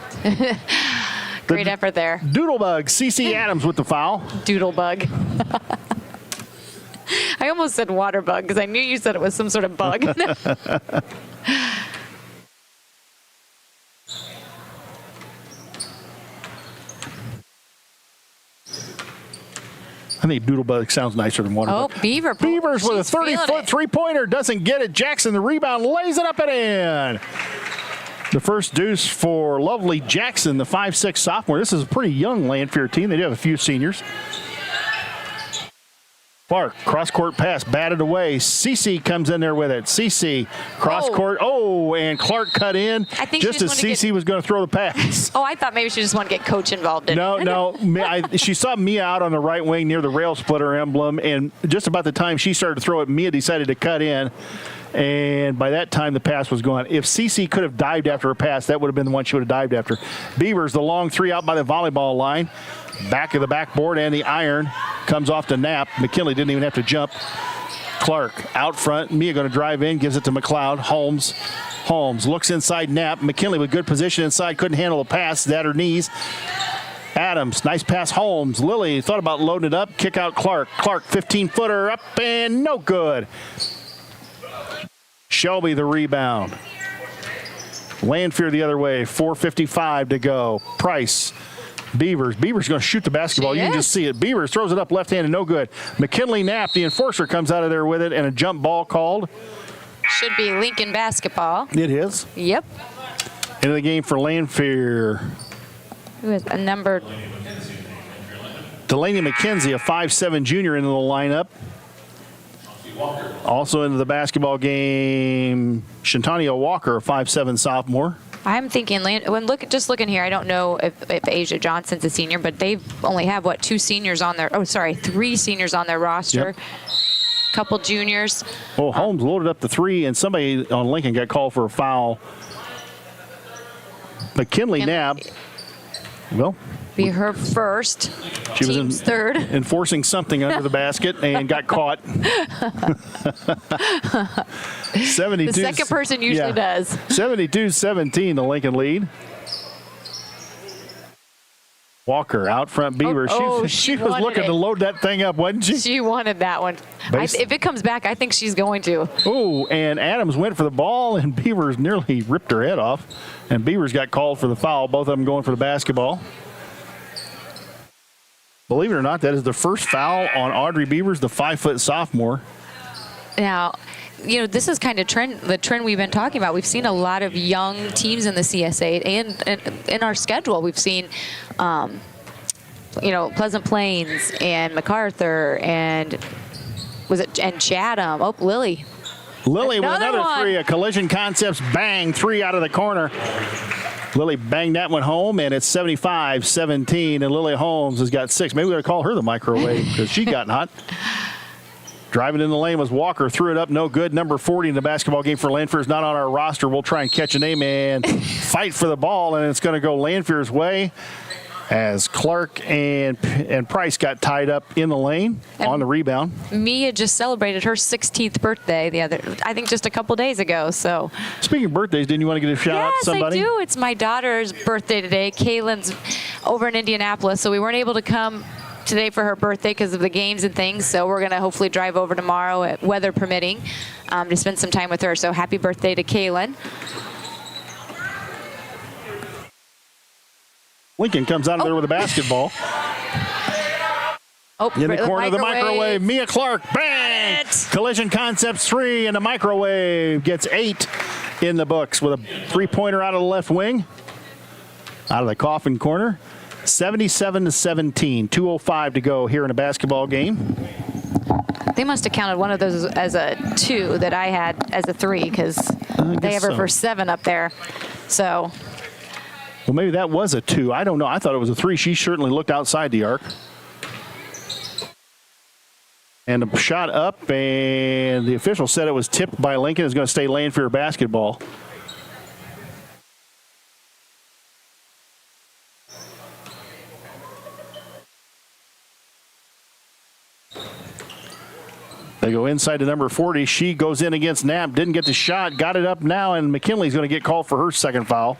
Speaker 2: Great effort there.
Speaker 3: Doodlebug, Cece Adams with the foul.
Speaker 2: Doodlebug. I almost said water bug because I knew you said it was some sort of bug.
Speaker 3: I think Doodlebug sounds nicer than water.
Speaker 2: Oh,
Speaker 3: Beavers with a 30-foot three-pointer. Doesn't get it. Jackson, the rebound, lays it up and in. The first deuce for lovely Jackson, the 5'6" sophomore. This is a pretty young Lanphier team. They do have a few seniors. Clark, cross-court pass, batted away. Cece comes in there with it. Cece, cross-court. Oh, and Clark cut in just as Cece was going to throw the pass.
Speaker 2: Oh, I thought maybe she just wanted to get coach involved in
Speaker 3: it. No. She saw Mia out on the right wing near the rail splitter emblem, and just about the time she started to throw it, Mia decided to cut in. And by that time, the pass was gone. If Cece could have dived after a pass, that would have been the one she would have dived after. Beavers, the long three out by the volleyball line. Back of the backboard, and the iron comes off to Knapp. McKinley didn't even have to jump. Clark out front. Mia going to drive in, gives it to McLeod. Holmes looks inside Knapp. McKinley with good position inside, couldn't handle the pass. At her knees. Adams, nice pass. Holmes. Lily thought about loading it up. Kick out Clark. Clark, 15-footer up and no good. Shelby the rebound. Lanphier the other way. 4:55 to go. Price. Beavers going to shoot the basketball. You can just see it. Beavers throws it up left-handed, no good. McKinley Knapp, the enforcer, comes out of there with it, and a jump ball called.
Speaker 2: Should be Lincoln basketball.
Speaker 3: It is.
Speaker 2: Yep.
Speaker 3: Into the game for Lanphier.
Speaker 2: Who is a number?
Speaker 3: Delaney McKenzie, a 5'7" junior, into the lineup. Also into the basketball game, Shantonia Walker, a 5'7" sophomore.
Speaker 2: I'm thinking, just looking here, I don't know if Asia Johnson's a senior, but they only have, three seniors on their roster.
Speaker 3: Yep.
Speaker 2: Couple juniors.
Speaker 3: Well, Holmes loaded up the three, and somebody on Lincoln got called for a foul. McKinley Knapp, well,
Speaker 2: be her first.
Speaker 3: She
Speaker 2: Team's third.
Speaker 3: Enforcing something under the basket and got caught. 72.
Speaker 2: The second person usually does.
Speaker 3: 72-17, the Lincoln lead. Walker out front, Beaver. She was looking to load that thing up, wasn't she?
Speaker 2: She wanted that one. If it comes back, I think she's going to.
Speaker 3: Oh, and Adams went for the ball, and Beavers nearly ripped her head off. And Beavers got called for the foul, both of them going for the basketball. Believe it or not, that is the first foul on Audrey Beavers, the 5-foot sophomore.
Speaker 2: Now, this is kind of the trend we've been talking about. We've seen a lot of young teams in the CS8 and in our schedule. We've seen, Pleasant Plains and MacArthur and Chatham. Oh, Lily.
Speaker 3: Lily with another three, a Collision Concepts bang, three out of the corner. Lily banged that one home, and it's 75-17, and Lily Holmes has got 6. Maybe we ought to call her the microwave because she got hot. Driving in the lane was Walker, threw it up, no good. Number 40 in the basketball game for Lanphier is not on our roster. We'll try and catch a name and fight for the ball, and it's going to go Lanphier's way as Clark and Price got tied up in the lane on the rebound.
Speaker 2: Mia just celebrated her 16th birthday I think just a couple days ago. So,
Speaker 3: speaking of birthdays, didn't you want to get a shout out to somebody?
Speaker 2: Yes, I do. It's my daughter's birthday today. Kaylin's over in Indianapolis, so we weren't able to come today for her birthday because of the games and things. So we're going to hopefully drive over tomorrow, weather permitting, to spend some time with her. So happy birthday to Kaylin.
Speaker 3: Lincoln comes out of there with a basketball. In the corner of the microwave, Mia Clark, bang! Collision Concepts 3, and the microwave gets 8 in the books with a three-pointer out of the left wing. Out of the coffin corner. 77-17, 2:05 to go here in a basketball game.
Speaker 2: They must have counted one of those as a 2 that I had as a 3 because they have her for 7 up there. So...
Speaker 3: well, maybe that was a 2. I don't know. I thought it was a 3. She certainly looked outside the arc. And a shot up, and the official said it was tipped by Lincoln. It's going to stay Lanphier basketball. They go inside to number 40. She goes in against Knapp. Didn't get the shot. Got it up now, and McKinley's going to get called for her second foul.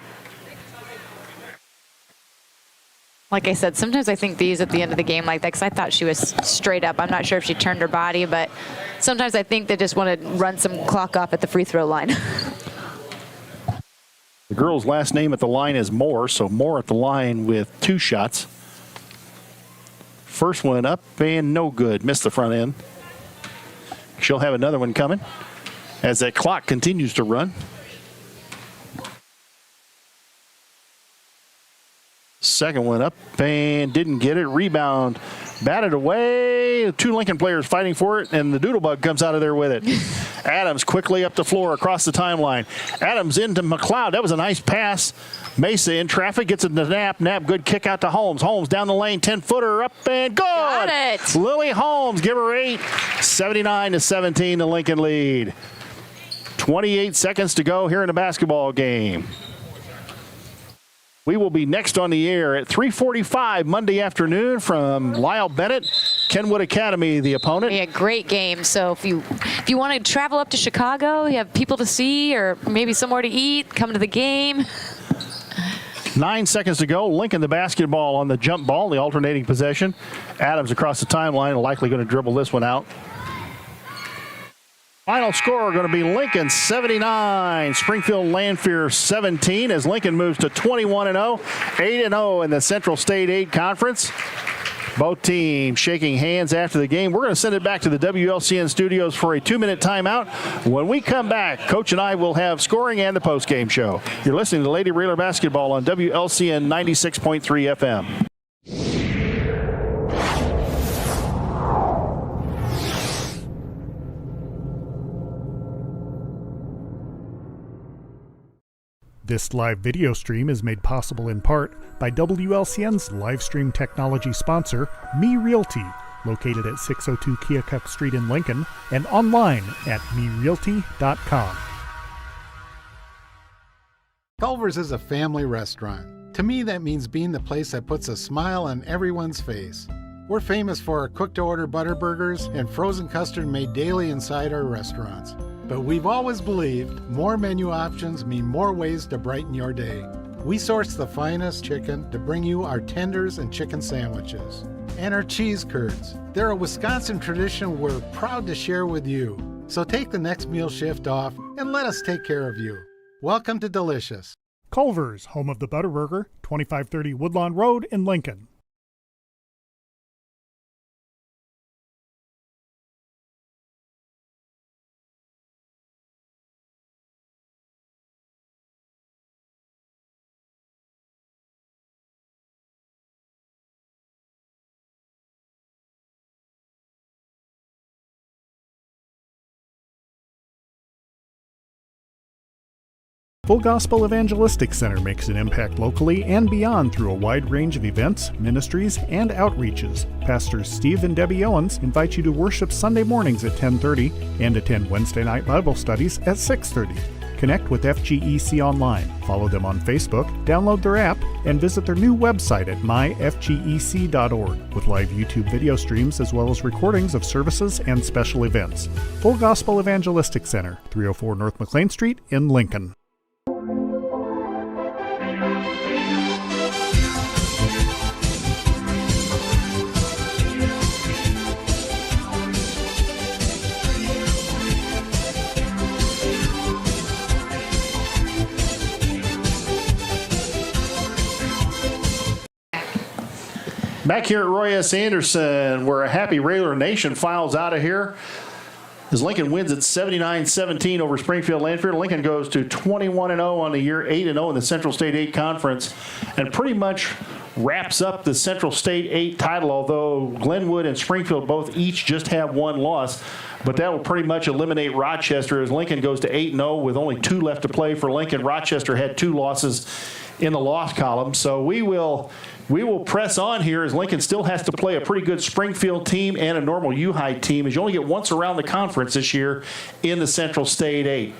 Speaker 2: Like I said, sometimes I think these at the end of the game like that because I thought she was straight up. I'm not sure if she turned her body, but sometimes I think they just want to run some clock off at the free throw line.
Speaker 3: The girl's last name at the line is Moore, so Moore at the line with 2 shots. First one up and no good. Missed the front end. She'll have another one coming as that clock continues to run. Second one up and didn't get it. Rebound batted away. 2 Lincoln players fighting for it, and the Doodlebug comes out of there with it. Adams quickly up the floor across the timeline. Adams into McLeod. That was a nice pass. Mesa in traffic, gets it to Knapp. Knapp, good kick out to Holmes. Holmes down the lane, 10-footer up and good.
Speaker 2: Got it.
Speaker 3: Lily Holmes, give her 8. 79-17, the Lincoln lead. 28 seconds to go here in the basketball game. We will be next on the air at 3:45 Monday afternoon from Lyle Bennett, Kenwood Academy, the opponent.
Speaker 2: Yeah, great game. So if you want to travel up to Chicago, you have people to see or maybe somewhere to eat, come to the game.
Speaker 3: 9 seconds to go. Lincoln the basketball on the jump ball, the alternating possession. Adams across the timeline, likely going to dribble this one out. Final score going to be Lincoln 79, Springfield Lanphier 17 as Lincoln moves to 21-0, 8-0 in the Central State 8 Conference. Both teams shaking hands after the game. We're going to send it back to the WLCN studios for a 2-minute timeout. When we come back, Coach and I will have scoring and the postgame show. You're listening to Lady Railer Basketball on WLCN 96.3 FM.
Speaker 1: This live video stream is made possible in part by WLCN's live stream technology sponsor, Me Realty, located at 602 Keokuk Street in Lincoln and online at merealty.com.
Speaker 8: Culver's is a family restaurant. To me, that means being the place that puts a smile on everyone's face. We're famous for our cooked-to-order butter burgers and frozen custard made daily inside our restaurants. But we've always believed more menu options mean more ways to brighten your day. We source the finest chicken to bring you our tenders and chicken sandwiches. And our cheese curds. They're a Wisconsin tradition we're proud to share with you. So take the next meal shift off and let us take care of you. Welcome to Delicious.
Speaker 1: Culver's, home of the Butterburger, 2530 Woodlawn Road in Lincoln. Full Gospel Evangelistic Center makes an impact locally and beyond through a wide range of events, ministries, and outreaches. Pastors Steve and Debbie Owens invite you to worship Sunday mornings at 10:30 and attend Wednesday night Bible studies at 6:30. Connect with FGEC online, follow them on Facebook, download their app, and visit their new website at myfgec.org with live YouTube video streams as well as recordings of services and special events. Full Gospel Evangelistic Center, 304 North McLean Street in Lincoln.
Speaker 3: Back here at Roy S. Anderson, where a happy Railer Nation files out of here as Lincoln wins at 79-17 over Springfield Lanphier. Lincoln goes to 21-0 on the year, 8-0 in the Central State 8 Conference, and pretty much wraps up the Central State 8 title, although Glenwood and Springfield both each just have one loss. But that will pretty much eliminate Rochester as Lincoln goes to 8-0 with only 2 left to play for Lincoln. Rochester had 2 losses in the loss column. So we will press on here as Lincoln still has to play a pretty good Springfield team and a normal U-High team, as you only get once around the conference this year in the Central State 8.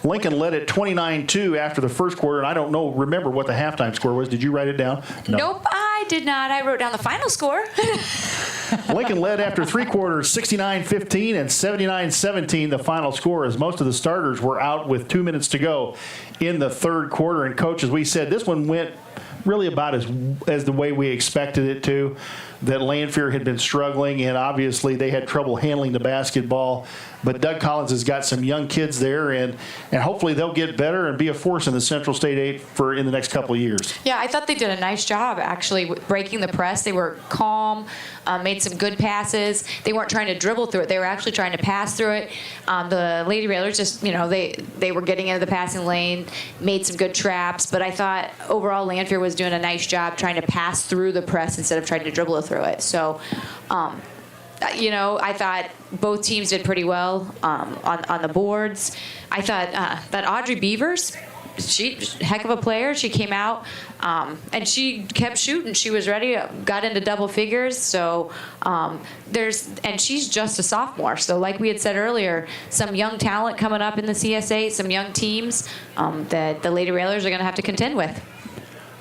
Speaker 3: Lincoln led at 29-2 after the first quarter, and I don't remember what the halftime score was. Did you write it down? No.
Speaker 2: Nope, I did not. I wrote down the final score.
Speaker 3: Lincoln led after 3 quarters, 69-15 and 79-17 the final score, as most of the starters were out with 2 minutes to go in the third quarter. And, Coach, as we said, this one went really about as the way we expected it to, that Lanphier had been struggling, and obviously they had trouble handling the basketball. But Doug Collins has got some young kids there, and hopefully they'll get better and be a force in the Central State 8 in the next couple of years.
Speaker 2: Yeah, I thought they did a nice job, actually, with breaking the press. They were calm, made some good passes. They weren't trying to dribble through it. They were actually trying to pass through it. The Lady Railers just, they were getting into the passing lane, made some good traps. But I thought overall Lanphier was doing a nice job trying to pass through the press instead of trying to dribble through it. So, I thought both teams did pretty well on the boards. I thought that Audrey Beavers, she heck of a player. She came out and she kept shooting. She was ready, got into double figures. So and she's just a sophomore. So like we had said earlier, some young talent coming up in the CSA, some young teams that the Lady Railers are going to have to contend with.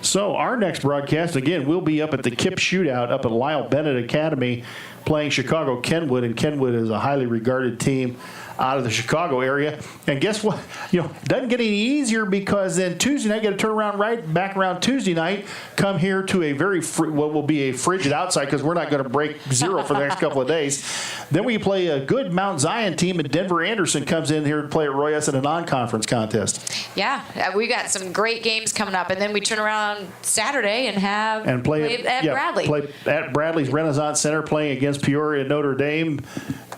Speaker 3: So our next broadcast, again, we'll be up at the KIP Shootout up at Lyle Bennett Academy playing Chicago Kenwood, and Kenwood is a highly regarded team out of the Chicago area. And guess what? It doesn't get any easier, because then Tuesday night, got to turn around right back around Tuesday night, come here to a what will be a frigid outside, because we're not going to break zero for the next couple of days. Then we play a good Mount Zion team, and Denver Anderson comes in here to play at Roy S. in a non-conference contest.
Speaker 2: Yeah, we got some great games coming up, and then we turn around on Saturday and
Speaker 3: play
Speaker 2: at Bradley.
Speaker 3: Play at Bradley's Renaissance Center, playing against Peoria and Notre Dame.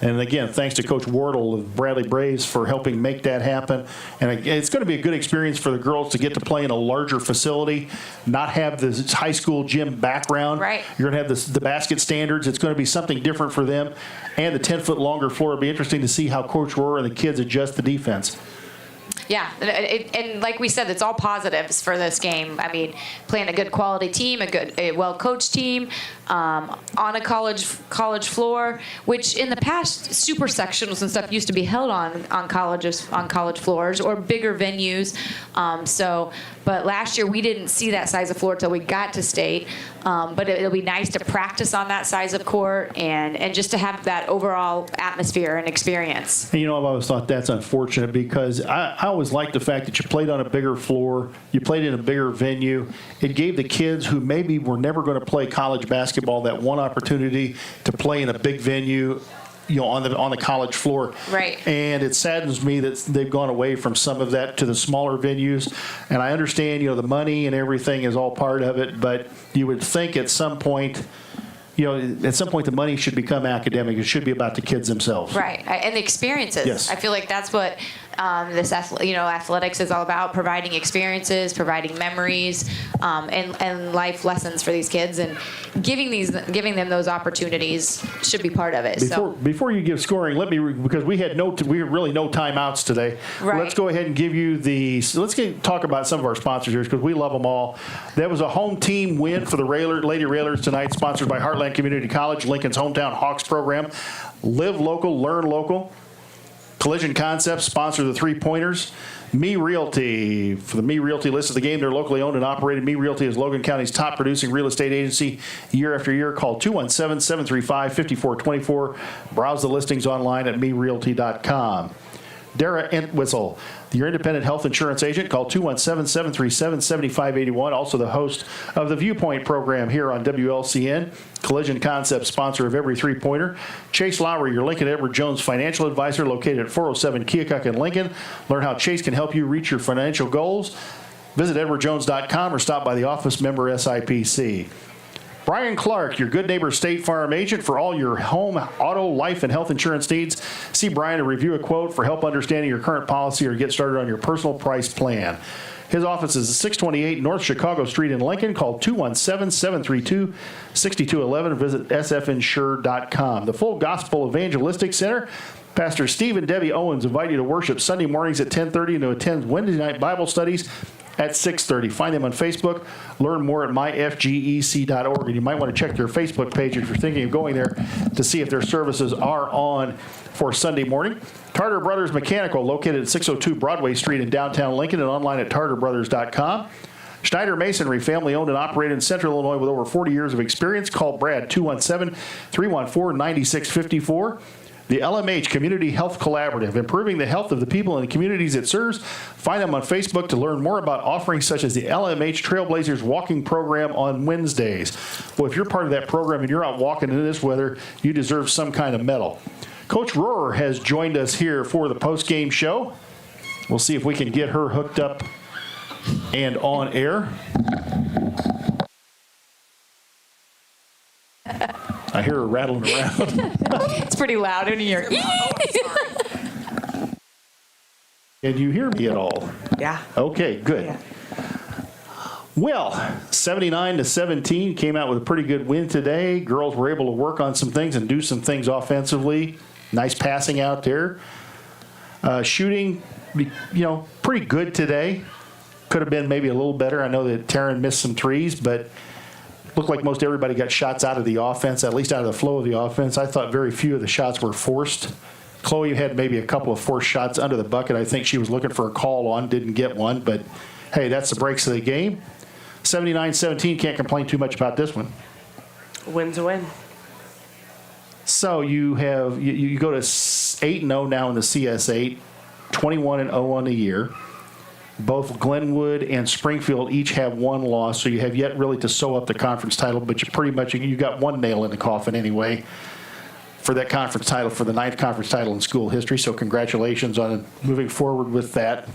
Speaker 3: And again, thanks to Coach Wardle of Bradley Braves for helping make that happen. And it's going to be a good experience for the girls to get to play in a larger facility, not have this high school gym background.
Speaker 2: Right.
Speaker 3: You're going to have the basket standards. It's going to be something different for them. And the 10-foot longer floor. It'll be interesting to see how Coach Rohrer and the kids adjust the defense.
Speaker 2: Yeah, and like we said, it's all positives for this game. I mean, playing a good quality team, a well-coached team, on a college floor, which in the past super sectionals and stuff used to be held on college floors or bigger venues. But last year we didn't see that size of floor until we got to state. But it'll be nice to practice on that size of court and just to have that overall atmosphere and experience.
Speaker 3: And I've always thought that's unfortunate because I always liked the fact that you played on a bigger floor, you played in a bigger venue. It gave the kids who maybe were never going to play college basketball that one opportunity to play in a big venue, on the college floor.
Speaker 2: Right.
Speaker 3: And it saddens me that they've gone away from some of that to the smaller venues. And I understand, the money and everything is all part of it, but you would think at some point, the money should become academic. It should be about the kids themselves.
Speaker 2: Right, and the experiences.
Speaker 3: Yes.
Speaker 2: I feel like that's what athletics is all about: providing experiences, providing memories, and life lessons for these kids, and giving them those opportunities should be part of it.
Speaker 3: Before you give scoring, because we had really no timeouts today.
Speaker 2: Right.
Speaker 3: Let's go ahead and give you talk about some of our sponsors here because we love them all. That was a home team win for the Lady Railers tonight, sponsored by Heartland Community College, Lincoln's hometown Hawks program. Live local, learn local. Collision Concepts sponsor the 3-pointers. Me Realty. For the Me Realty list of the game, they're locally owned and operated. Me Realty is Logan County's top producing real estate agency year after year. Call 217-735-5424. Browse the listings online at merealty.com. Dara Entwistle, your independent health insurance agent. Call 217-737-7581. Also the host of the Viewpoint program here on WLCN. Collision Concepts, sponsor of every 3-pointer. Chase Lowry, your Lincoln Edward Jones financial advisor, located at 407 Keokuk in Lincoln. Learn how Chase can help you reach your financial goals. Visit edwardjones.com or stop by the office, member SIPC. Brian Clark, your good neighbor State Farm agent for all your home, auto, life, and health insurance needs. See Brian to review a quote for help understanding your current policy or get started on your personal price plan. His office is 628 North Chicago Street in Lincoln. Call 217-732-6211. Visit sfinsure.com. The Full Gospel Evangelistic Center. Pastor Steve and Debbie Owens invite you to worship Sunday mornings at 10:30 and to attend Wednesday night Bible studies at 6:30. Find them on Facebook. Learn more at myfgec.org. And you might want to check their Facebook page if you're thinking of going there to see if their services are on for Sunday morning. Tarter Brothers Mechanical, located at 602 Broadway Street in downtown Lincoln and online at tarterbrothers.com. Schneider Masonry, family owned and operated in Central Illinois with over 40 years of experience. Call Brad 217-314-9654. The LMH Community Health Collaborative, improving the health of the people in the communities it serves. Find them on Facebook to learn more about offerings such as the LMH Trailblazers Walking Program on Wednesdays. Well, if you're part of that program and you're out walking in this weather, you deserve some kind of medal. Coach Rohrer has joined us here for the post-game show. We'll see if we can get her hooked up and on air. I hear her rattling around.
Speaker 2: It's pretty loud in here.
Speaker 3: Can you hear me at all?
Speaker 2: Yeah.
Speaker 3: Okay, good.
Speaker 2: Yeah.
Speaker 3: Well, 79-17, came out with a pretty good win today. Girls were able to work on some things and do some things offensively. Nice passing out there. Shooting, pretty good today. Could have been maybe a little better. I know that Taryn missed some threes, but looked like most everybody got shots out of the offense, at least out of the flow of the offense. I thought very few of the shots were forced. Chloe had maybe a couple of forced shots under the bucket. I think she was looking for a call on, didn't get one, but hey, that's the breaks of the game. 79-17, can't complain too much about this one.
Speaker 9: Win's a win.
Speaker 3: So you go to 8-0 now in the CS8, 21-0 on the year. Both Glenwood and Springfield each have one loss, so you have yet really to sew up the conference title, but you got one nail in the coffin anyway for that conference title, for the 9th conference title in school history. So congratulations on moving forward with that.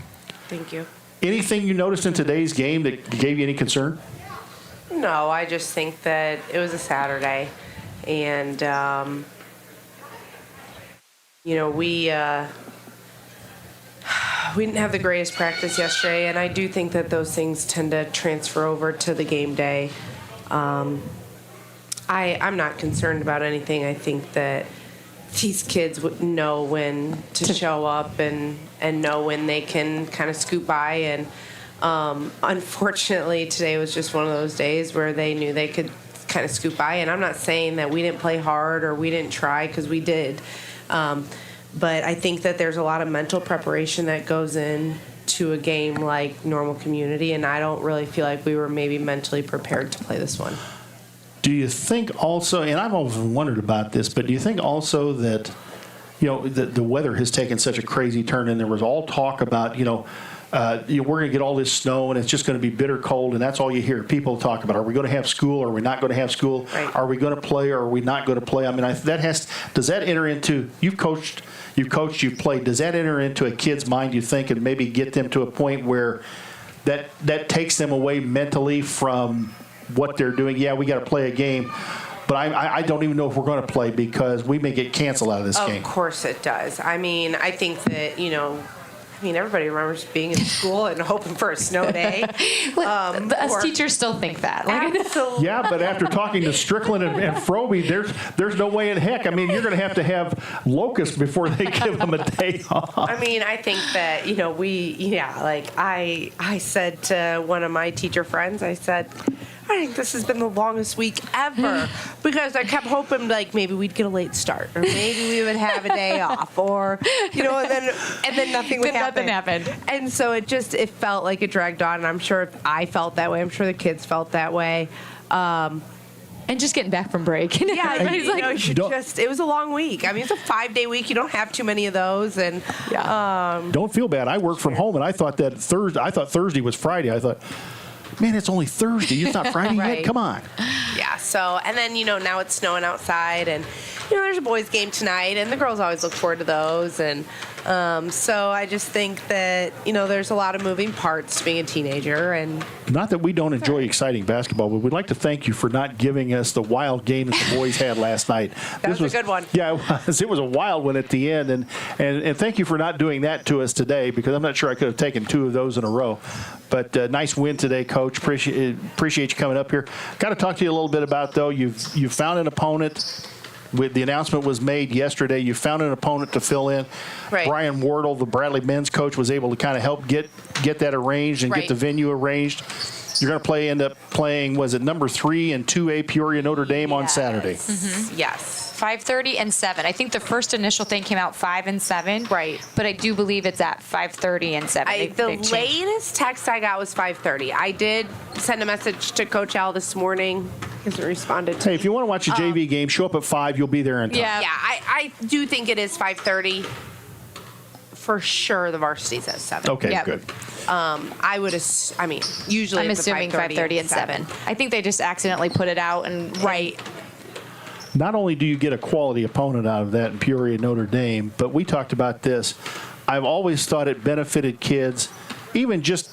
Speaker 9: Thank you.
Speaker 3: Anything you noticed in today's game that gave you any concern?
Speaker 9: No, I just think that it was a Saturday, and we didn't have the greatest practice yesterday, and I do think that those things tend to transfer over to the game day. I'm not concerned about anything. I think that these kids would know when to show up and know when they can kind of scoot by. And unfortunately, today was just one of those days where they knew they could kind of scoot by. And I'm not saying that we didn't play hard or we didn't try, because we did. But I think that there's a lot of mental preparation that goes into a game like normal community, and I don't really feel like we were maybe mentally prepared to play this one.
Speaker 3: Do you think also, and I've always wondered about this, but do you think also that, the weather has taken such a crazy turn, and there was all talk about, we're going to get all this snow and it's just going to be bitter cold, and that's all you hear people talk about. Are we going to have school? Or are we not going to have school?
Speaker 9: Right.
Speaker 3: Are we going to play or are we not going to play? I mean, does that enter into, you've coached, you've played, does that enter into a kid's mind, you think, and maybe get them to a point where that takes them away mentally from what they're doing? Yeah, we got to play a game, but I don't even know if we're going to play because we may get canceled out of this game.
Speaker 9: Of course it does. I mean, I think that, everybody remembers being in school and hoping for a snow day.
Speaker 2: Us teachers still think that.
Speaker 9: Absolutely.
Speaker 3: Yeah, but after talking to Strickland and Froby, there's no way in heck. I mean, you're going to have locusts before they give them a day off.
Speaker 9: I mean, I think that, I said to one of my teacher friends, I said, I think this has been the longest week ever, because I kept hoping maybe we'd get a late start, or maybe we would have a day off, or and then nothing would happen.
Speaker 2: Nothing happened.
Speaker 9: And so it felt like it dragged on, and I'm sure if I felt that way, I'm sure the kids felt that way.
Speaker 2: And just getting back from break.
Speaker 9: Yeah, everybody's it was a long week. I mean, it's a 5-day week. You don't have too many of those, and
Speaker 3: don't feel bad. I work from home, and I thought Thursday was Friday. I thought, man, it's only Thursday. It's not Friday
Speaker 9: Right.
Speaker 3: yet. Come on.
Speaker 9: Yeah. So, and then now it's snowing outside, and there's a boys' game tonight, and the girls always look forward to those, and so I just think that there's a lot of moving parts to being a teenager, and
Speaker 3: not that we don't enjoy exciting basketball, but we'd like to thank you for not giving us the wild game that the boys had last night.
Speaker 9: That was a good one.
Speaker 3: Yeah, it was a wild one at the end, and thank you for not doing that to us today, because I'm not sure I could have taken 2 of those in a row. But nice win today, Coach. Appreciate you coming up here. Got to talk to you a little bit about, though, you've found an opponent. The announcement was made yesterday. You found an opponent to fill in.
Speaker 9: Right.
Speaker 3: Brian Wardle, the Bradley men's coach, was able to kind of help get that arranged and get the venue arranged. You're going to end up playing, was it number 3 and 2A Peoria Notre Dame on Saturday?
Speaker 9: Mm-hmm. Yes.
Speaker 2: 5:30 and 7. I think the first initial thing came out 5 and 7.
Speaker 9: Right.
Speaker 2: But I do believe it's at 5:30 and 7.
Speaker 9: The latest text I got was 5:30. I did send a message to Coach Al this morning. He hasn't responded to me.
Speaker 3: If you want to watch a JV game, show up at 5. You'll be there in time.
Speaker 9: Yeah, I do think it is 5:30. For sure, the varsity's at 7.
Speaker 3: Okay, good.
Speaker 9: Usually
Speaker 2: I'm
Speaker 9: it's
Speaker 2: assuming 5:30 and 7. I think they just accidentally put it out and
Speaker 9: Right.
Speaker 3: Not only do you get a quality opponent out of that in Peoria Notre Dame, but we talked about this. I've always thought it benefited kids, even just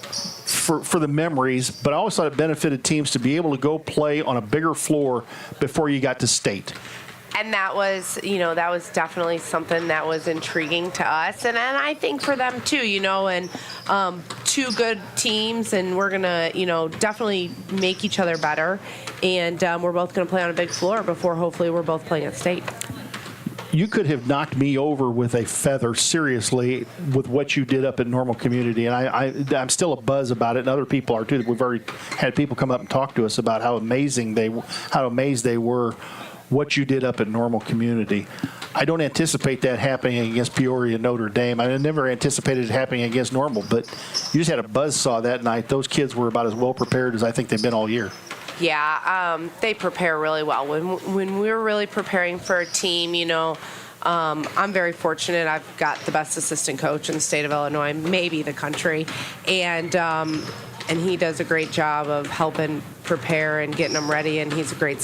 Speaker 3: for the memories, but I always thought it benefited teams to be able to go play on a bigger floor before you got to state.
Speaker 9: And that was definitely something that was intriguing to us, and I think for them too, and 2 good teams, and we're gonna, definitely make each other better, and we're both gonna play on a big floor before hopefully we're both playing at state.
Speaker 3: You could have knocked me over with a feather, seriously, with what you did up at Normal Community, and I'm still a buzz about it, and other people are too. We've already had people come up and talk to us about how amazed they were what you did up at Normal Community. I don't anticipate that happening against Peoria Notre Dame. I never anticipated it happening against Normal, but you just had a buzzsaw that night. Those kids were about as well prepared as I think they've been all year.
Speaker 9: Yeah, they prepare really well. When we're really preparing for a team, I'm very fortunate. I've got the best assistant coach in the state of Illinois, maybe the country, and he does a great job of helping prepare and getting them ready, and he's a great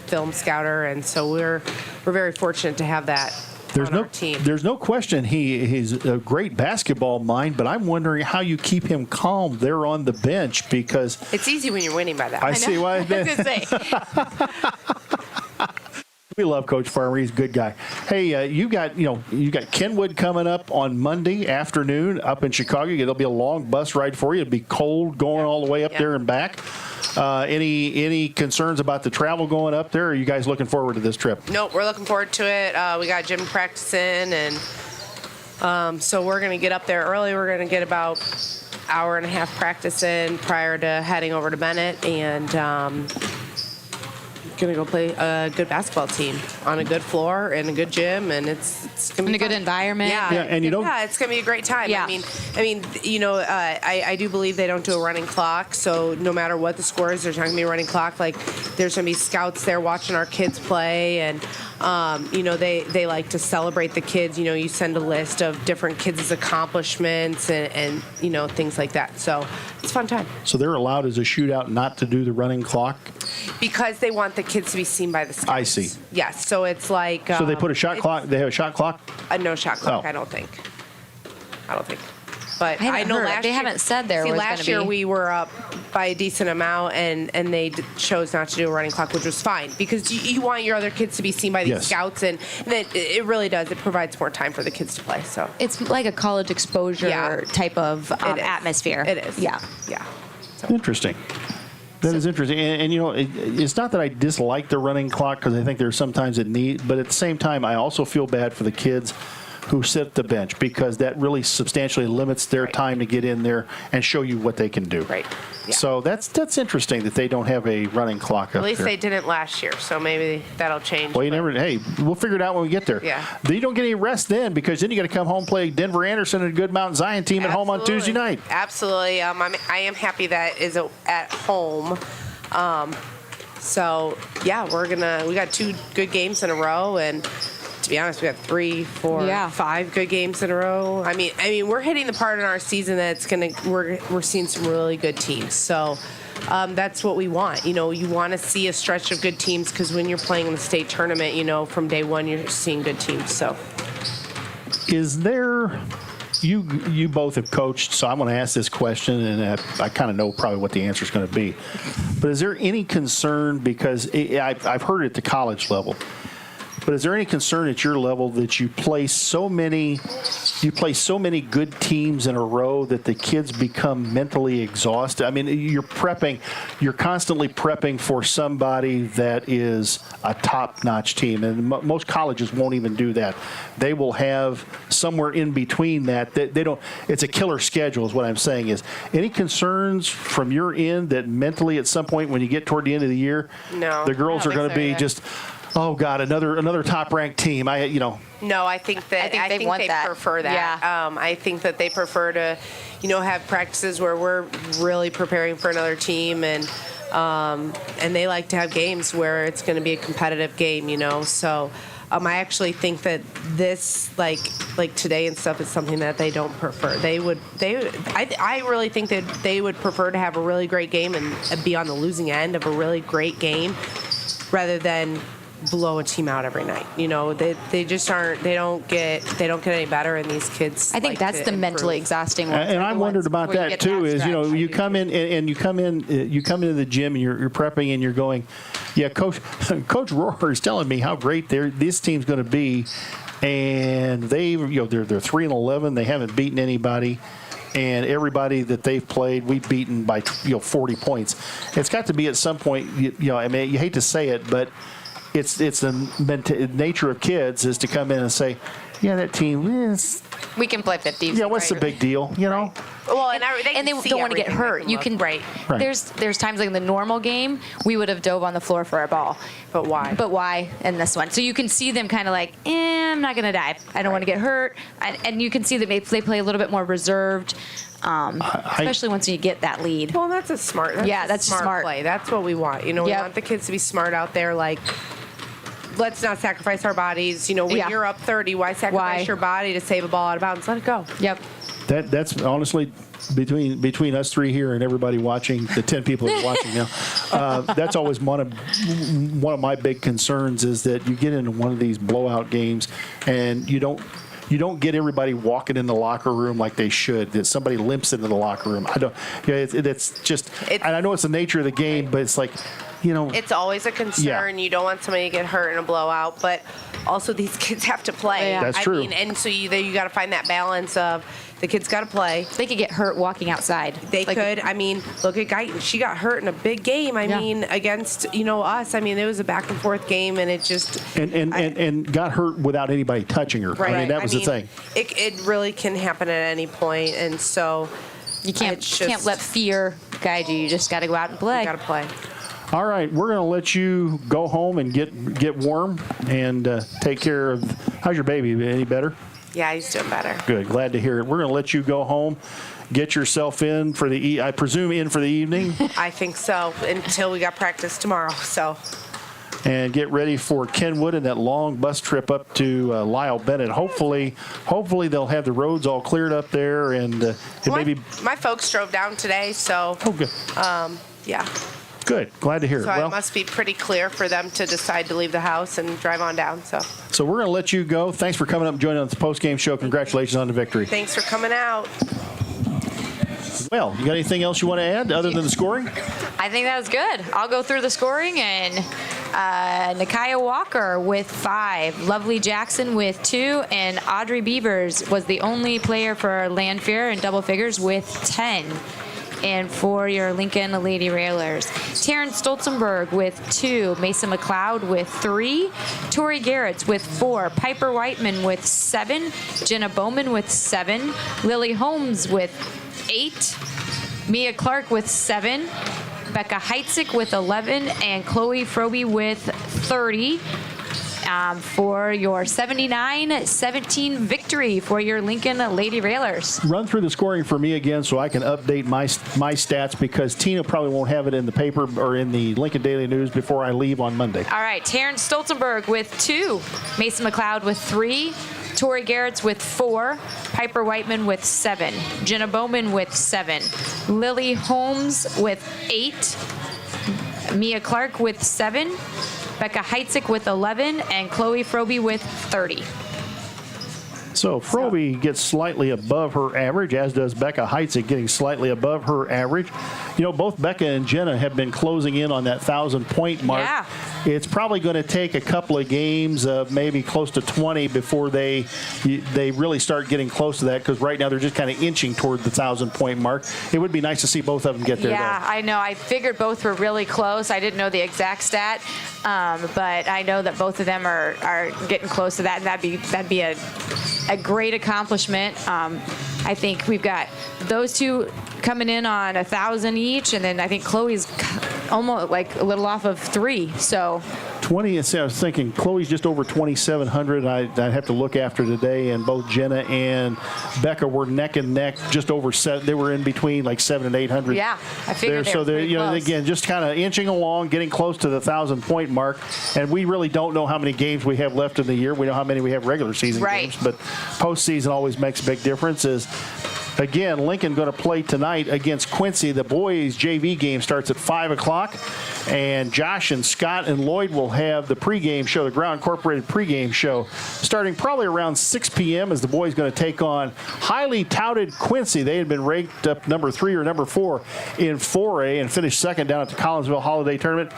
Speaker 9: film scouter, and so we're very fortunate to have that
Speaker 3: There's
Speaker 9: on our team.
Speaker 3: There's no question he's a great basketball mind, but I'm wondering how you keep him calm there on the bench because
Speaker 9: It's easy when you're winning by that.
Speaker 3: I see why.
Speaker 2: I was gonna say.
Speaker 3: We love Coach Farmer. He's a good guy. Hey, you got Kenwood coming up on Monday afternoon up in Chicago. It'll be a long bus ride for you. It'll be cold going all the way up there and back. Any concerns about the travel going up there? Or are you guys looking forward to this trip?
Speaker 9: Nope, we're looking forward to it. We got gym practicing, and so we're going to get up there early. We're going to get about hour and a half practice in prior to heading over to Bennett, and going to go play a good basketball team on a good floor and a good gym, and it's going to be
Speaker 2: In a good environment.
Speaker 9: Yeah,
Speaker 3: and you don't.
Speaker 9: Yeah, it's going to be a great time.
Speaker 2: Yeah.
Speaker 9: I mean, I do believe they don't do a running clock, so no matter what the score is, there's not going to be a running clock. Like, there's going to be scouts there watching our kids play, and they like to celebrate the kids. You send a list of different kids' accomplishments and things like that. So it's a fun time.
Speaker 3: So they're allowed as a shootout not to do the running clock?
Speaker 9: Because they want the kids to be seen by the scouts.
Speaker 3: I see.
Speaker 9: Yes, so it's like...
Speaker 3: So they put a shot clock? They have a shot clock?
Speaker 9: No shot clock,
Speaker 3: Oh.
Speaker 9: I don't think. But
Speaker 2: I haven't
Speaker 9: I know
Speaker 2: heard.
Speaker 9: last
Speaker 2: They
Speaker 9: year,
Speaker 2: haven't said there
Speaker 9: see,
Speaker 2: was
Speaker 9: last
Speaker 2: gonna
Speaker 9: year
Speaker 2: be.
Speaker 9: we were up by a decent amount, and they chose not to do a running clock, which was fine, because you want your other kids to be seen by these
Speaker 3: Yes.
Speaker 9: scouts, and it really does. It provides more time for the kids to play. So
Speaker 2: It's like a college exposure
Speaker 9: Yeah.
Speaker 2: type of
Speaker 9: It is.
Speaker 2: atmosphere.
Speaker 9: It is.
Speaker 2: Yeah.
Speaker 9: Yeah.
Speaker 3: Interesting. That is interesting. And it's not that I dislike the running clock because I think there's sometimes it needs, but at the same time, I also feel bad for the kids who sit at the bench because that really substantially limits their time to get in there and show you what they can do.
Speaker 9: Right. Yeah.
Speaker 3: So that's interesting that they don't have a running clock up
Speaker 9: At least
Speaker 3: there.
Speaker 9: they didn't last year, so maybe that'll change.
Speaker 3: Well, you
Speaker 9: but-
Speaker 3: never. Hey, we'll figure it out when we get there.
Speaker 9: Yeah.
Speaker 3: Then you don't get any rest then because then you got to come home play Denver Anderson and a good Mount Zion team at home on Tuesday night.
Speaker 9: Absolutely. I am happy that is at home. So yeah, we got 2 good games in a row, and to be honest, we got 3, 4,
Speaker 2: Yeah.
Speaker 9: 5 good games in a row. I mean, we're hitting the part in our season that's we're seeing some really good teams. So that's what we want. You want to see a stretch of good teams because when you're playing in the state tournament, from day one you're seeing good teams. So
Speaker 3: Is there? You both have coached, so I'm going to ask this question, and I kind of know probably what the answer is going to be. But is there any concern, because I've heard it at the college level, but is there any concern at your level that you play so many good teams in a row that the kids become mentally exhausted? I mean, you're constantly prepping for somebody that is a top-notch team, and most colleges won't even do that. They will have somewhere in between that. They don't. It's a killer schedule, is what I'm saying. Is any concerns from your end that mentally at some point when you get toward the end of the year,
Speaker 9: No.
Speaker 3: the girls
Speaker 9: I
Speaker 3: are
Speaker 9: don't
Speaker 3: going to
Speaker 9: think so
Speaker 3: be
Speaker 9: either.
Speaker 3: just, oh God, another top-ranked team.
Speaker 9: No, I think
Speaker 2: they want that.
Speaker 9: prefer that.
Speaker 2: Yeah.
Speaker 9: I think that they prefer to, have practices where we're really preparing for another team, and they like to have games where it's going to be a competitive game, So I actually think that this, like today and stuff, is something that they don't prefer. I really think that they would prefer to have a really great game and be on the losing end of a really great game rather than blow a team out every night. They just aren't. They don't get any better, and these kids.
Speaker 2: I think
Speaker 9: like
Speaker 2: that's
Speaker 9: to
Speaker 2: the mentally
Speaker 9: improve.
Speaker 2: exhausting ones.
Speaker 3: And
Speaker 2: are
Speaker 3: I
Speaker 2: the
Speaker 3: wondered
Speaker 2: ones
Speaker 3: about
Speaker 2: where you
Speaker 3: that
Speaker 2: get
Speaker 3: too. Is
Speaker 2: stretch.
Speaker 3: you come in and you come into the gym and you're prepping and you're going, yeah, Coach Rohrer is telling me how great this team's going to be, and they're 3-11. They haven't beaten anybody. And everybody that they've played, we've beaten by 40 points. It's got to be at some point. I mean, you hate to say it, but it's the nature of kids is to come in and say, yeah, that team is.
Speaker 2: We can play 50.
Speaker 3: Yeah, what's the big deal?
Speaker 9: Well, and they
Speaker 2: don't want to get hurt. You can
Speaker 9: right.
Speaker 2: There's times like in the normal game we would have dove on the floor for our ball.
Speaker 9: But why?
Speaker 2: But why in this one? So you can see them kind of like, I'm not going to dive. I don't want to get hurt. And you can see that they play a little bit more reserved, especially once you get that lead.
Speaker 9: Well, that's a smart.
Speaker 2: That's smart
Speaker 9: play. That's what we want. We want the kids to be smart out there. Like, let's not sacrifice our bodies. When
Speaker 2: Yeah.
Speaker 9: you're up 30, why sacrifice
Speaker 2: Why?
Speaker 9: your body to save a ball out of bounds? Let it go.
Speaker 2: Yep.
Speaker 3: That's honestly between us three here and everybody watching, the 10 people that are watching now. That's always one of my big concerns is that you get into one of these blowout games and you don't get everybody walking in the locker room like they should. That somebody limps into the locker room. I don't. Yeah, it's just. And I know it's the nature of the game, but it's like,
Speaker 9: it's always a concern.
Speaker 3: Yeah.
Speaker 9: You don't want somebody to get hurt in a blowout, but also these kids have to play.
Speaker 2: Yeah.
Speaker 3: That's true.
Speaker 9: And so you got to find that balance of the kids got to play.
Speaker 2: They could get hurt walking outside.
Speaker 9: They could. I mean, look at Guyton. She got hurt in a big game. I mean, against us. I mean, it was a back and forth game, and it just
Speaker 3: and got hurt without anybody touching her.
Speaker 9: Right.
Speaker 3: I mean, that was the thing.
Speaker 9: It really can happen at any point, and so
Speaker 2: you can't let fear guide you. You just got to go out and play.
Speaker 9: You got to play.
Speaker 3: All right, we're going to let you go home and get warm and take care of. How's your baby? Any better?
Speaker 9: Yeah, he's doing better.
Speaker 3: Good. Glad to hear it. We're going to let you go home, get yourself in for I presume in for the evening.
Speaker 9: I think so, until we got practice tomorrow. So.
Speaker 3: And get ready for Kenwood and that long bus trip up to Lyle Bennett. Hopefully they'll have the roads all cleared up there and maybe.
Speaker 9: My folks drove down today, so.
Speaker 3: Oh, good.
Speaker 9: Yeah.
Speaker 3: Good. Glad to hear it.
Speaker 9: So it must be pretty clear for them to decide to leave the house and drive on down. So
Speaker 3: we're going to let you go. Thanks for coming up and joining us on the post-game show. Congratulations on the victory.
Speaker 9: Thanks for coming out.
Speaker 3: Well, you got anything else you want to add other than the scoring?
Speaker 2: I think that was good. I'll go through the scoring, and Nakia Walker with 5, Lovely Jackson with 2, and Audrey Beavers was the only player for Lanphier in double figures with 10. And for your Lincoln Lady Railers, Taryn Stolzenberg with 2, Mason McLeod with 3, Tori Garretts with 4, Piper Whiteman with 7, Jenna Bowman with 7, Lily Holmes with 8, Mia Clark with 7, Becca Heitzig with 11, and Chloe Frobe with 30. For your 79-17 victory for your Lincoln Lady Railers.
Speaker 3: Run through the scoring for me again so I can update my stats because Tina probably won't have it in the paper or in the Lincoln Daily News before I leave on Monday.
Speaker 2: All right, Taryn Stolzenberg with 2, Mason McLeod with 3, Tori Garretts with 4, Piper Whiteman with 7, Jenna Bowman with 7, Lily Holmes with 8, Mia Clark with 7, Becca Heitzig with 11, and Chloe Frobe with 30.
Speaker 3: So Frobe gets slightly above her average, as does Becca Heitzig getting slightly above her average. Both Becca and Jenna have been closing in on that 1,000-point mark.
Speaker 2: Yeah.
Speaker 3: It's probably going to take a couple of games of maybe close to 20 before they really start getting close to that because right now they're just kind of inching toward the 1,000-point mark. It would be nice to see both of them get there.
Speaker 2: Yeah, I know. I figured both were really close. I didn't know the exact stat, but I know that both of them are getting close to that, and that'd be a great accomplishment. I think we've got those two coming in on 1,000 each, and then I think Chloe's almost like a little off of 3. So
Speaker 3: 20. I was thinking Chloe's just over 2,700. I'd have to look after today, and both Jenna and Becca were neck and neck, just over 7. They were in between like 700 and 800.
Speaker 2: Yeah, I figured
Speaker 3: so
Speaker 2: they're close.
Speaker 3: Again, just kind of inching along, getting close to the 1,000-point mark. And we really don't know how many games we have left in the year. We know how many we have regular season games, but postseason always makes a big difference. Again, Lincoln going to play tonight against Quincy. The boys' JV game starts at 5 o'clock. And Josh and Scott and Lloyd will have the pregame show, the Ground Incorporated pregame show, starting probably around 6 p.m. as the boys going to take on highly touted Quincy. They had been ranked up number 3 or number 4 in 4A and finished second down at the Collinsville Holiday Tournament.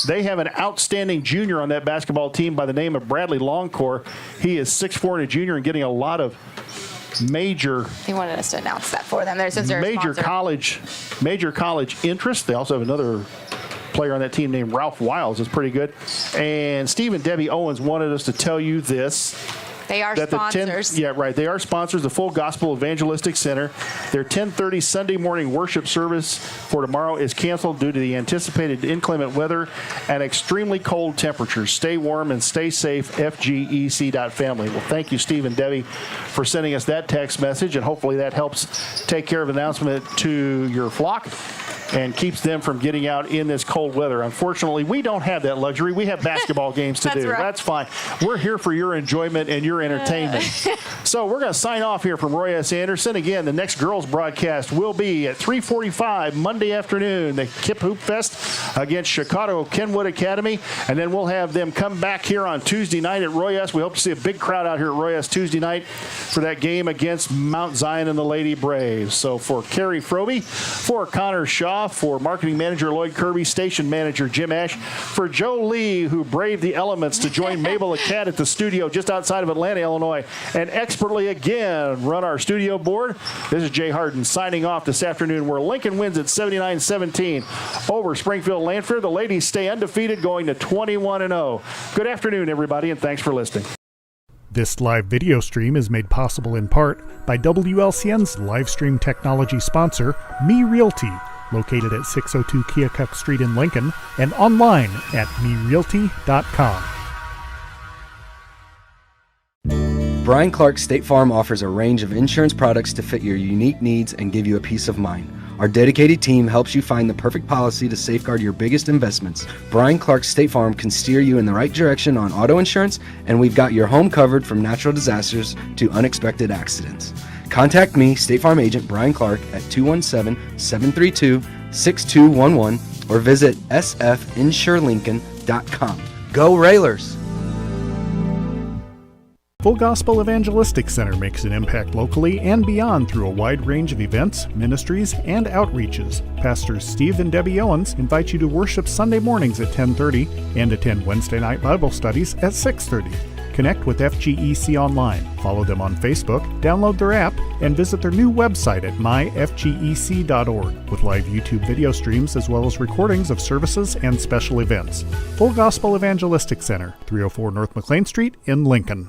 Speaker 3: They have an outstanding junior on that basketball team by the name of Bradley Longcore. He is 6'4" and a junior and getting a lot of major.
Speaker 2: He wanted us to announce that for them. Since they're
Speaker 3: major college interest. They also have another player on that team named Ralph Wiles. Is pretty good. And Steve and Debbie Owens wanted us to tell you this.
Speaker 2: They are sponsors.
Speaker 3: They are sponsors. The Full Gospel Evangelistic Center. Their 10:30 Sunday morning worship service for tomorrow is canceled due to the anticipated inclement weather and extremely cold temperatures. Stay warm and stay safe. FGEC.family. Well, thank you, Steve and Debbie, for sending us that text message, and hopefully that helps take care of an announcement to your flock. and keeps them from getting out in this cold weather. Unfortunately, we don't have that luxury. We have basketball games to do.
Speaker 2: Right.
Speaker 3: That's fine. We're here for your enjoyment and your entertainment. So we're going to sign off here from Roy S. Anderson. Again, the next girls broadcast will be at 3:45 Monday afternoon, the Kip Hoop Fest against Chicago Kenwood Academy. And then we'll have them come back here on Tuesday night at Roy S. We hope to see a big crowd out here at Roy S. Tuesday night for that game against Mount Zion and the Lady Braves. So for Carrie Frobe, for Connor Shaw, for marketing manager Lloyd Kirby, station manager Jim Ash, for Joe Lee, who braved the elements to join Mabel Acad at the studio just outside of Atlanta, Illinois, and expertly again run our studio board. This is Jay Harden signing off this afternoon, where Lincoln wins at 79-17 over Springfield Lanphier. The ladies stay undefeated, going to 21-0. Good afternoon, everybody, and thanks for listening.
Speaker 1: This live video stream is made possible in part by WLCN's live stream technology sponsor, Me Realty, located at 602 Keokuk Street in Lincoln, and online at merealty.com.
Speaker 4: Brian Clark State Farm offers a range of insurance products to fit your unique needs and give you a peace of mind. Our dedicated team helps you find the perfect policy to safeguard your biggest investments. Brian Clark State Farm can steer you in the right direction on auto insurance, and we've got your home covered from natural disasters to unexpected accidents. Contact me, State Farm agent Brian Clark, at 217-732-6211 or visit sfinsurelincoln.com. Go Railers!
Speaker 1: Full Gospel Evangelistic Center makes an impact locally and beyond through a wide range of events, ministries, and outreaches. Pastors Steve and Debbie Owens invite you to worship Sunday mornings at 10:30 and attend Wednesday night Bible studies at 6:30. Connect with FGEC online, follow them on Facebook, download their app, and visit their new website at myfgec.org with live YouTube video streams as well as recordings of services and special events. Full Gospel Evangelistic Center, 304 North McLean Street in Lincoln.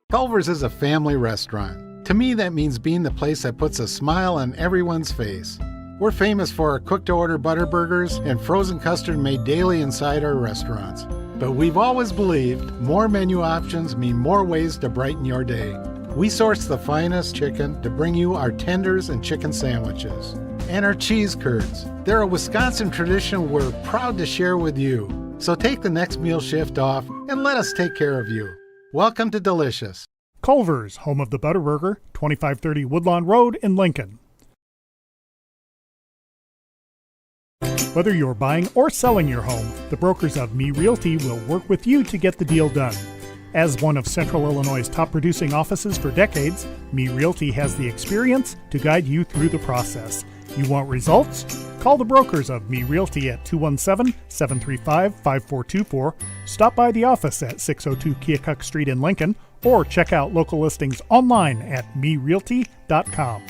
Speaker 8: Culver's is a family restaurant. To me, that means being the place that puts a smile on everyone's face. We're famous for our cooked-to-order butter burgers and frozen custard made daily inside our restaurants. But we've always believed more menu options mean more ways to brighten your day. We source the finest chicken to bring you our tenders and chicken sandwiches. And our cheese curds. They're a Wisconsin tradition we're proud to share with you. So take the next meal shift off and let us take care of you. Welcome to Delicious.
Speaker 1: Culver's, home of the Butterburger, 2530 Woodlawn Road in Lincoln. Whether you're buying or selling your home, the brokers of Me Realty will work with you to get the deal done. As one of Central Illinois' top producing offices for decades, Me Realty has the experience to guide you through the process. You want results? Call the brokers of Me Realty at 217-735-5424, stop by the office at 602 Keokuk Street in Lincoln, or check out local listings online at merealty.com.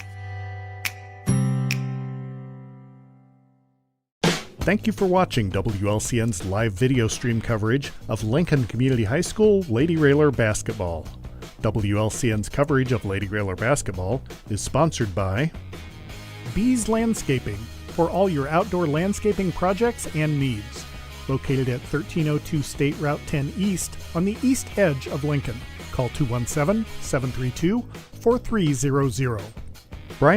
Speaker 1: Thank you for watching WLCN's live video stream coverage of Lincoln Community High School Lady Railer basketball. WLCN's coverage of Lady Railer basketball is sponsored by Bees Landscaping, for all your outdoor landscaping projects and needs. Located at 1302 State Route 10 East on the east edge of Lincoln. Call 217-732-4300. Brian